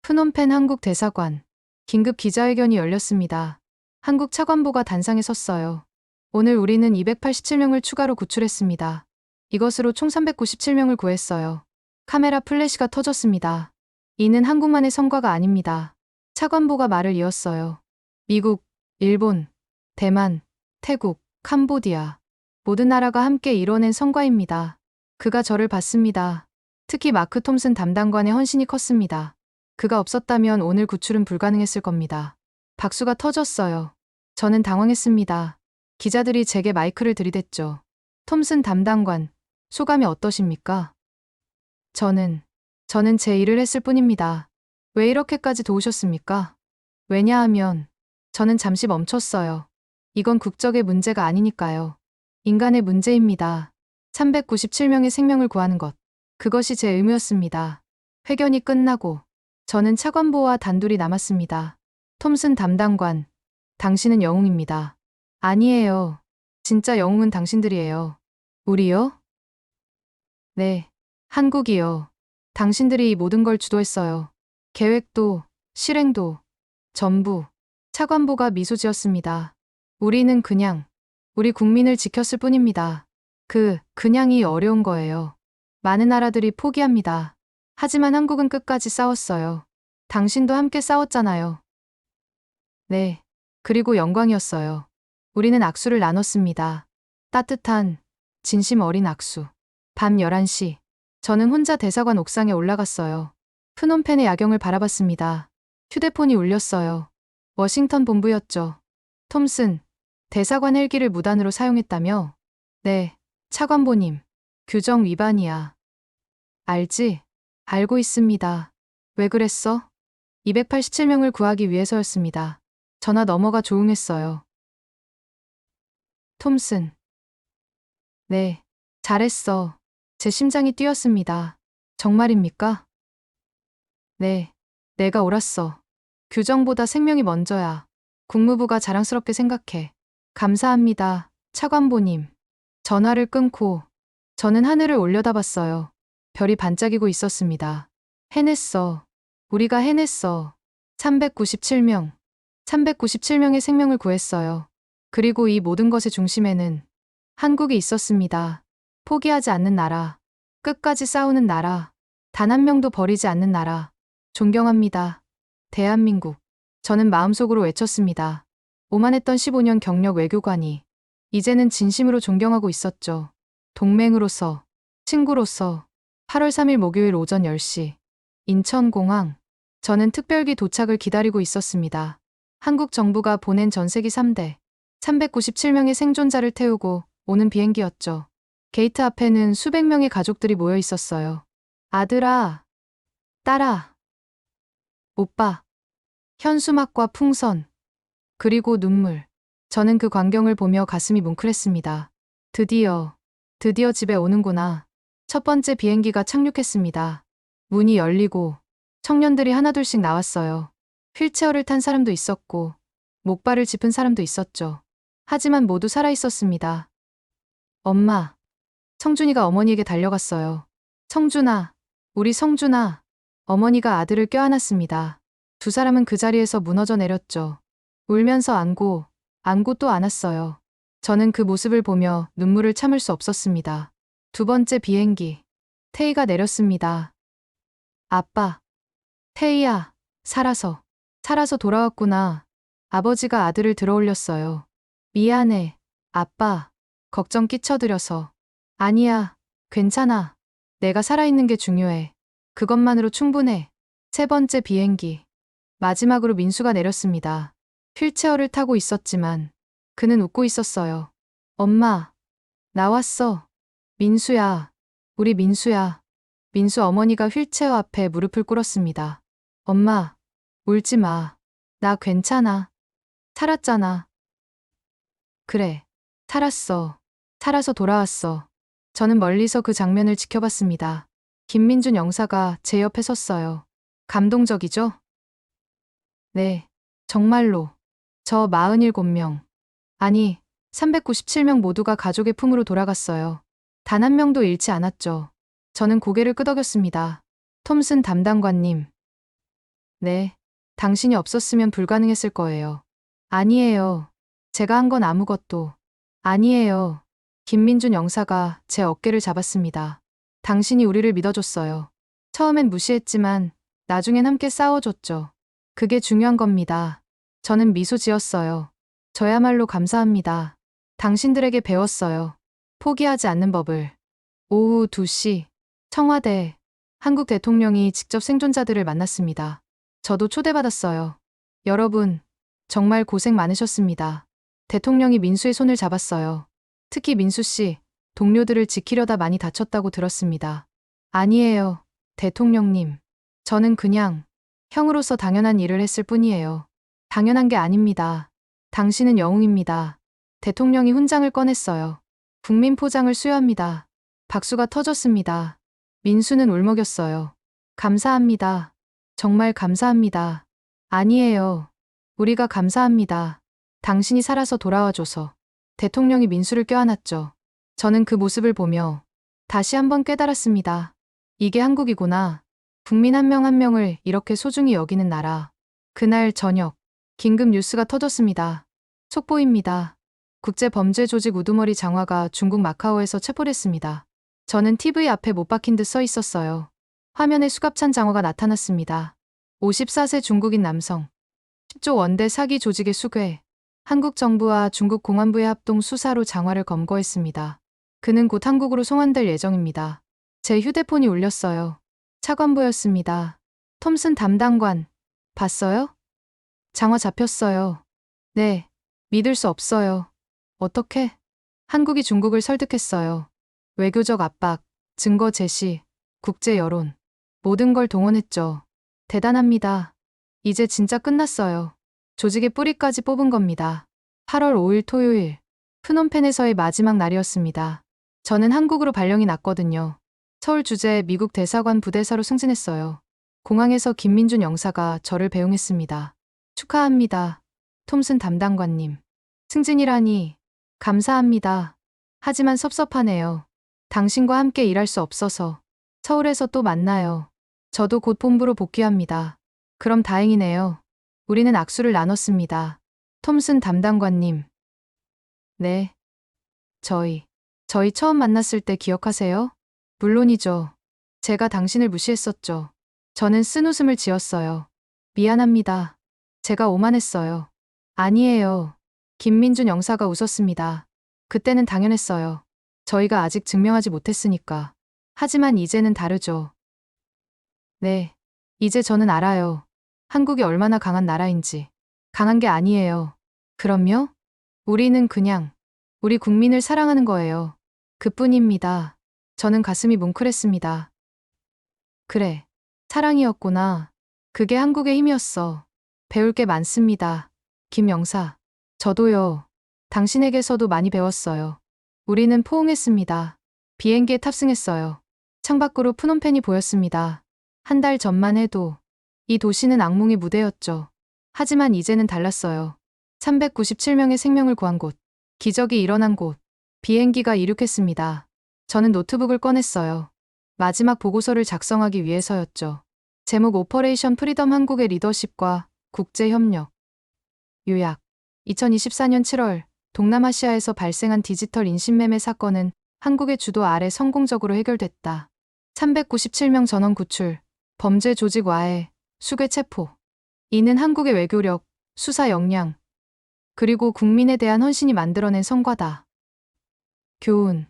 프놈펜 한국 대사관. 긴급 기자회견이 열렸습니다. 한국 차관보가 단상에 섰어요. 오늘 우리는 287명을 추가로 구출했습니다. 이것으로 총 397명을 구했어요. 카메라 플래시가 터졌습니다. 이는 한국만의 성과가 아닙니다. 차관보가 말을 이었어요. 미국, 일본, 대만, 태국, 캄보디아. 모든 나라가 함께 이뤄낸 성과입니다. 그가 저를 봤습니다. 특히 마크 톰슨 담당관의 헌신이 컸습니다. 그가 없었다면 오늘 구출은 불가능했을 겁니다. 박수가 터졌어요. 저는 당황했습니다. 기자들이 제게 마이크를 들이댔죠. 톰슨 담당관, 소감이 어떠십니까? 저는 제 일을 했을 뿐입니다. 왜 이렇게까지 도우셨습니까? 왜냐하면 저는 잠시 멈췄어요. 이건 국적의 문제가 아니니까요. 인간의 문제입니다. 397명의 생명을 구하는 것. 그것이 제 의무였습니다. 회견이 끝나고 저는 차관보와 단둘이 남았습니다. 톰슨 담당관, 당신은 영웅입니다. 아니에요. 진짜 영웅은 당신들이에요. 우리요? 네, 한국이요. 당신들이 이 모든 걸 주도했어요. 계획도, 실행도, 전부. 차관보가 미소 지었습니다. 우리는 그냥, 우리 국민을 지켰을 뿐입니다. 그냥이 어려운 거예요. 많은 나라들이 포기합니다. 하지만 한국은 끝까지 싸웠어요. 당신도 함께 싸웠잖아요. 네. 그리고 영광이었어요. 우리는 악수를 나눴습니다. 따뜻한, 진심 어린 악수. 밤 11시. 저는 혼자 대사관 옥상에 올라갔어요. 프놈펜의 야경을 바라봤습니다. 휴대폰이 울렸어요. 워싱턴 본부였죠. 톰슨, 대사관 헬기를 무단으로 사용했다며? 네, 차관보님. 규정 위반이야. 알지? 알고 있습니다. 왜 그랬어? 287명을 구하기 위해서였습니다. 전화 너머가 조용했어요. 톰슨. 네, 잘했어. 제 심장이 뛰었습니다. 정말입니까? 네, 내가 옳았어. 규정보다 생명이 먼저야. 국무부가 자랑스럽게 생각해. 감사합니다, 차관보님. 전화를 끊고 저는 하늘을 올려다봤어요. 별이 반짝이고 있었습니다. 해냈어. 우리가 해냈어. 397명. 397명의 생명을 구했어요. 그리고 이 모든 것의 중심에는 한국이 있었습니다. 포기하지 않는 나라. 끝까지 싸우는 나라. 단 한 명도 버리지 않는 나라. 존경합니다. 대한민국. 저는 마음속으로 외쳤습니다. 오만했던 15년 경력 외교관이 이제는 진심으로 존경하고 있었죠. 동맹으로서, 친구로서. 8월 3일 목요일 오전 10시. 인천공항. 저는 특별기 도착을 기다리고 있었습니다. 한국 정부가 보낸 전세기 3대. 397명의 생존자를 태우고 오는 비행기였죠. 게이트 앞에는 수백 명의 가족들이 모여 있었어요. 아들아, 딸아, 오빠, 현수막과 풍선, 그리고 눈물. 저는 그 광경을 보며 가슴이 뭉클했습니다. 드디어 집에 오는구나. 첫 번째 비행기가 착륙했습니다. 문이 열리고 청년들이 하나둘씩 나왔어요. 휠체어를 탄 사람도 있었고 목발을 짚은 사람도 있었죠. 하지만 모두 살아 있었습니다. 엄마. 성준이가 어머니에게 달려갔어요. 성준아, 우리 성준아. 어머니가 아들을 껴안았습니다. 두 사람은 그 자리에서 무너져 내렸죠. 울면서 안고 또 안았어요. 저는 그 모습을 보며 눈물을 참을 수 없었습니다. 두 번째 비행기. 태희가 내렸습니다. 아빠. 태희야, 살아서 돌아왔구나. 아버지가 아들을 들어올렸어요. 미안해, 아빠. 걱정 끼쳐드려서. 아니야, 괜찮아. 내가 살아있는 게 중요해. 그것만으로 충분해. 세 번째 비행기. 마지막으로 민수가 내렸습니다. 휠체어를 타고 있었지만 그는 웃고 있었어요. 엄마, 나왔어. 민수야, 우리 민수야. 민수 어머니가 휠체어 앞에 무릎을 꿇었습니다. 엄마, 울지 마. 나 괜찮아. 살았잖아. 그래, 살았어. 살아서 돌아왔어. 저는 멀리서 그 장면을 지켜봤습니다. 김민준 영사가 제 옆에 섰어요. 감동적이죠? 네, 정말로. 저 47명, 아니 397명 모두가 가족의 품으로 돌아갔어요. 단 한 명도 잃지 않았죠. 저는 고개를 끄덕였습니다. 톰슨 담당관님. 네, 당신이 없었으면 불가능했을 거예요. 아니에요. 제가 한 건 아무것도. 아니에요. 김민준 영사가 제 어깨를 잡았습니다. 당신이 우리를 믿어줬어요. 처음엔 무시했지만 나중엔 함께 싸워줬죠. 그게 중요한 겁니다. 저는 미소 지었어요. 저야말로 감사합니다. 당신들에게 배웠어요. 포기하지 않는 법을. 오후 2시, 청와대. 한국 대통령이 직접 생존자들을 만났습니다. 저도 초대받았어요. 여러분, 정말 고생 많으셨습니다. 대통령이 민수의 손을 잡았어요. 특히 민수 씨, 동료들을 지키려다 많이 다쳤다고 들었습니다. 아니에요, 대통령님. 저는 그냥 형으로서 당연한 일을 했을 뿐이에요. 당연한 게 아닙니다. 당신은 영웅입니다. 대통령이 훈장을 꺼냈어요. 국민 포장을 수여합니다. 박수가 터졌습니다. 민수는 울먹였어요. 감사합니다. 정말 감사합니다. 아니에요. 우리가 감사합니다. 당신이 살아서 돌아와줘서. 대통령이 민수를 껴안았죠. 저는 그 모습을 보며 다시 한번 깨달았습니다. 이게 한국이구나. 국민 한 명 한 명을 이렇게 소중히 여기는 나라. 그날 저녁, 긴급 뉴스가 터졌습니다. 속보입니다. 국제범죄조직 우두머리 장화가 중국 마카오에서 체포됐습니다. 저는 TV 앞에 못 박힌 듯 서 있었어요. 화면에 수갑찬 장화가 나타났습니다. 54세 중국인 남성. 10조 원대 사기 조직의 수괴. 한국 정부와 중국 공안부의 합동 수사로 장화를 검거했습니다. 그는 곧 한국으로 송환될 예정입니다. 제 휴대폰이 울렸어요. 차관보였습니다. 톰슨 담당관. 봤어요? 장화 잡혔어요. 네. 믿을 수 없어요. 어떻게? 한국이 중국을 설득했어요. 외교적 압박, 증거 제시, 국제 여론. 모든 걸 동원했죠. 대단합니다. 이제 진짜 끝났어요. 조직의 뿌리까지 뽑은 겁니다. 8월 5일 토요일. 프놈펜에서의 마지막 날이었습니다. 저는 한국으로 발령이 났거든요. 서울 주재 미국 대사관 부대사로 승진했어요. 공항에서 김민준 영사가 저를 배웅했습니다. 축하합니다. 톰슨 담당관님. 승진이라니. 감사합니다. 하지만 섭섭하네요. 당신과 함께 일할 수 없어서. 서울에서 또 만나요. 저도 곧 본부로 복귀합니다. 그럼 다행이네요. 우리는 악수를 나눴습니다. 톰슨 담당관님. 네. 저희 처음 만났을 때 기억하세요? 물론이죠. 제가 당신을 무시했었죠. 저는 쓴 웃음을 지었어요. 미안합니다. 제가 오만했어요. 아니에요. 김민준 영사가 웃었습니다. 그때는 당연했어요. 저희가 아직 증명하지 못했으니까. 하지만 이제는 다르죠. 네. 이제 저는 알아요. 한국이 얼마나 강한 나라인지. 강한 게 아니에요. 그럼요? 우리는 그냥 우리 국민을 사랑하는 거예요. 그뿐입니다. 저는 가슴이 뭉클했습니다. 그래, 사랑이었구나. 그게 한국의 힘이었어. 배울 게 많습니다. 김 영사. 저도요. 당신에게서도 많이 배웠어요. 우리는 포옹했습니다. 비행기에 탑승했어요. 창밖으로 푸놈펜이 보였습니다. 한 달 전만 해도 이 도시는 악몽의 무대였죠. 하지만 이제는 달랐어요. 397명의 생명을 구한 곳, 기적이 일어난 곳, 비행기가 이륙했습니다. 저는 노트북을 꺼냈어요. 마지막 보고서를 작성하기 위해서였죠. 제목 오퍼레이션 프리덤 한국의 리더십과 국제협력. 요약. 2024년 7월 동남아시아에서 발생한 디지털 인신매매 사건은 한국의 주도 아래 성공적으로 해결됐다. 397명 전원 구출, 범죄 조직 와해, 수괴 체포. 이는 한국의 외교력, 수사 역량, 그리고 국민에 대한 헌신이 만들어낸 성과다. 교훈.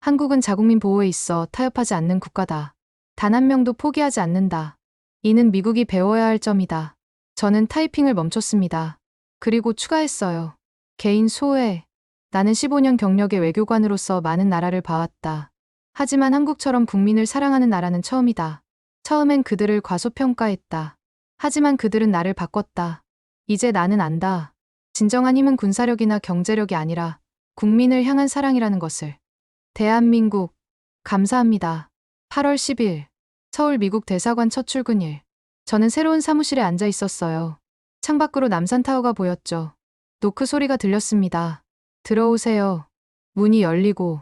한국은 자국민 보호에 있어 타협하지 않는 국가다. 단 한 명도 포기하지 않는다. 이는 미국이 배워야 할 점이다. 저는 타이핑을 멈췄습니다. 그리고 추가했어요. 개인 소회. 나는 15년 경력의 외교관으로서 많은 나라를 봐왔다. 하지만 한국처럼 국민을 사랑하는 나라는 처음이다. 처음엔 그들을 과소평가했다. 하지만 그들은 나를 바꿨다. 이제 나는 안다. 진정한 힘은 군사력이나 경제력이 아니라 국민을 향한 사랑이라는 것을. 대한민국, 감사합니다. 8월 10일, 서울 미국 대사관 첫 출근일. 저는 새로운 사무실에 앉아 있었어요. 창밖으로 남산타워가 보였죠. 노크 소리가 들렸습니다. 들어오세요. 문이 열리고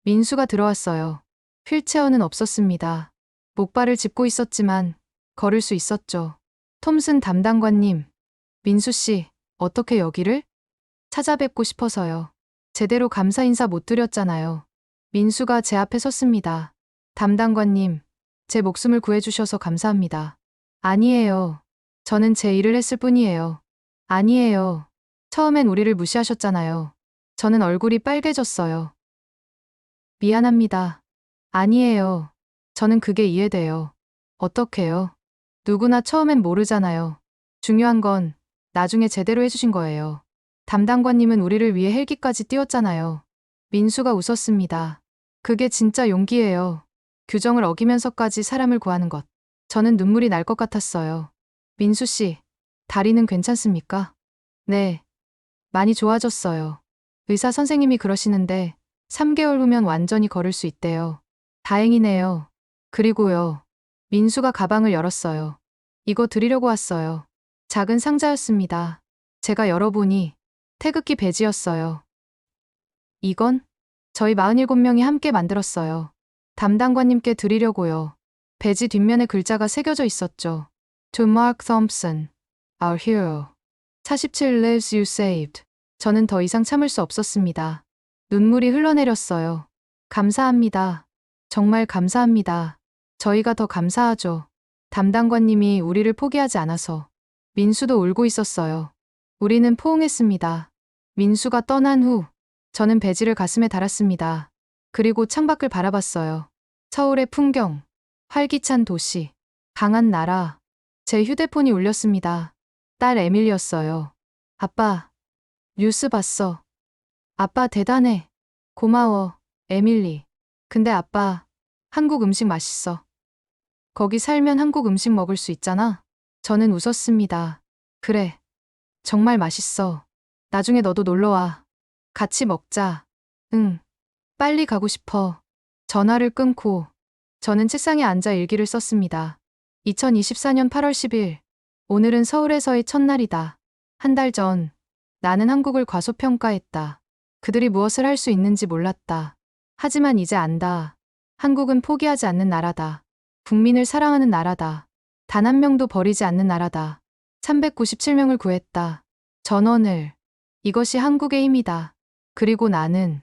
민수가 들어왔어요. 휠체어는 없었습니다. 목발을 짚고 있었지만 걸을 수 있었죠. 톰슨 담당관님, 민수 씨, 어떻게 여기를? 찾아뵙고 싶어서요. 제대로 감사 인사 못 드렸잖아요. 민수가 제 앞에 섰습니다. 담당관님, 제 목숨을 구해주셔서 감사합니다. 아니에요. 저는 제 일을 했을 뿐이에요. 아니에요. 처음엔 우리를 무시하셨잖아요. 저는 얼굴이 빨개졌어요. 미안합니다. 아니에요. 저는 그게 이해돼요. 어떡해요? 누구나 처음엔 모르잖아요. 중요한 건 나중에 제대로 해주신 거예요. 담당관님은 우리를 위해 헬기까지 띄웠잖아요. 민수가 웃었습니다. 그게 진짜 용기예요. 규정을 어기면서까지 사람을 구하는 것. 저는 눈물이 날 것 같았어요. 민수 씨, 다리는 괜찮습니까? 네. 많이 좋아졌어요. 의사 선생님이 그러시는데 3개월 후면 완전히 걸을 수 있대요. 다행이네요. 그리고요. 민수가 가방을 열었어요. 이거 드리려고 왔어요. 작은 상자였습니다. 제가 열어보니 태극기 배지였어요. 이건 저희 47명이 함께 만들었어요. 담당관님께 드리려고요. 배지 뒷면에 글자가 새겨져 있었죠. To Mark Thompson, our hero. 47 lives you saved. 저는 더 이상 참을 수 없었습니다. 눈물이 흘러내렸어요. 감사합니다. 정말 감사합니다. 저희가 더 감사하죠. 담당관님이 우리를 포기하지 않아서. 민수도 울고 있었어요. 우리는 포옹했습니다. 민수가 떠난 후 저는 배지를 가슴에 달았습니다. 그리고 창밖을 바라봤어요. 서울의 풍경, 활기찬 도시, 강한 나라. 제 휴대폰이 울렸습니다. 딸 에밀리였어요. 아빠, 뉴스 봤어. 아빠 대단해. 고마워, 에밀리. 근데 아빠, 한국 음식 맛있어. 거기 살면 한국 음식 먹을 수 있잖아. 저는 웃었습니다. 그래. 정말 맛있어. 나중에 너도 놀러와. 같이 먹자. 응. 빨리 가고 싶어. 전화를 끊고 저는 책상에 앉아 일기를 썼습니다. 2024년 8월 10일. 오늘은 서울에서의 첫날이다. 한 달 전, 나는 한국을 과소평가했다. 그들이 무엇을 할 수 있는지 몰랐다. 하지만 이제 안다. 한국은 포기하지 않는 나라다. 국민을 사랑하는 나라다. 단 한 명도 버리지 않는 나라다. 397명을 구했다. 전원을. 이것이 한국의 힘이다. 그리고 나는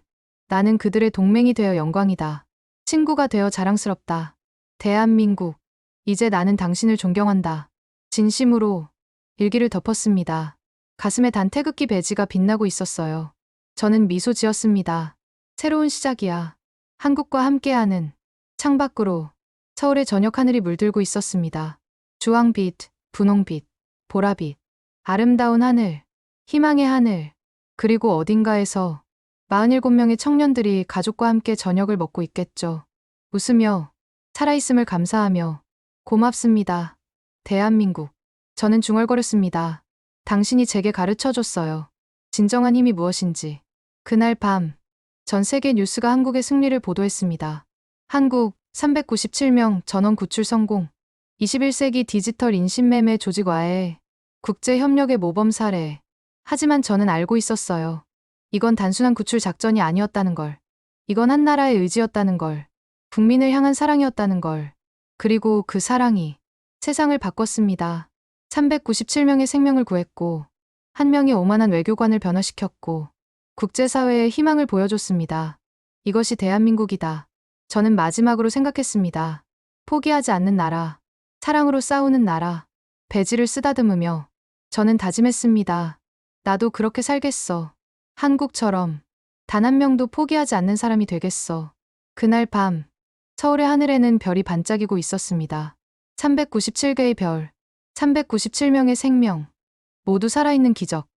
그들의 동맹이 되어 영광이다. 친구가 되어 자랑스럽다. 대한민국. 이제 나는 당신을 존경한다. 진심으로 일기를 덮었습니다. 가슴에 단 태극기 배지가 빛나고 있었어요. 저는 미소 지었습니다. 새로운 시작이야. 한국과 함께하는. 창밖으로 서울의 저녁 하늘이 물들고 있었습니다. 주황빛, 분홍빛, 보라빛, 아름다운 하늘, 희망의 하늘, 그리고 어딘가에서 47명의 청년들이 가족과 함께 저녁을 먹고 있겠죠. 웃으며, 살아있음을 감사하며, 고맙습니다. 대한민국. 저는 중얼거렸습니다. 당신이 제게 가르쳐 줬어요. 진정한 힘이 무엇인지. 그날 밤, 전 세계 뉴스가 한국의 승리를 보도했습니다. 한국 397명 전원 구출 성공. 21세기 디지털 인신매매 조직 와해 국제협력의 모범 사례. 하지만 저는 알고 있었어요. 이건 단순한 구출 작전이 아니었다는 걸. 이건 한 나라의 의지였다는 걸. 국민을 향한 사랑이었다는 걸. 그리고 그 사랑이 세상을 바꿨습니다. 397명의 생명을 구했고, 한 명의 오만한 외교관을 변화시켰고, 국제사회에 희망을 보여줬습니다. 이것이 대한민국이다. 저는 마지막으로 생각했습니다. 포기하지 않는 나라, 사랑으로 싸우는 나라, 배지를 쓰다듬으며 저는 다짐했습니다. 나도 그렇게 살겠어. 한국처럼 단 한 명도 포기하지 않는 사람이 되겠어. 그날 밤, 서울의 하늘에는 별이 반짝이고 있었습니다. 397개의 별, 397명의 생명, 모두 살아있는 기적.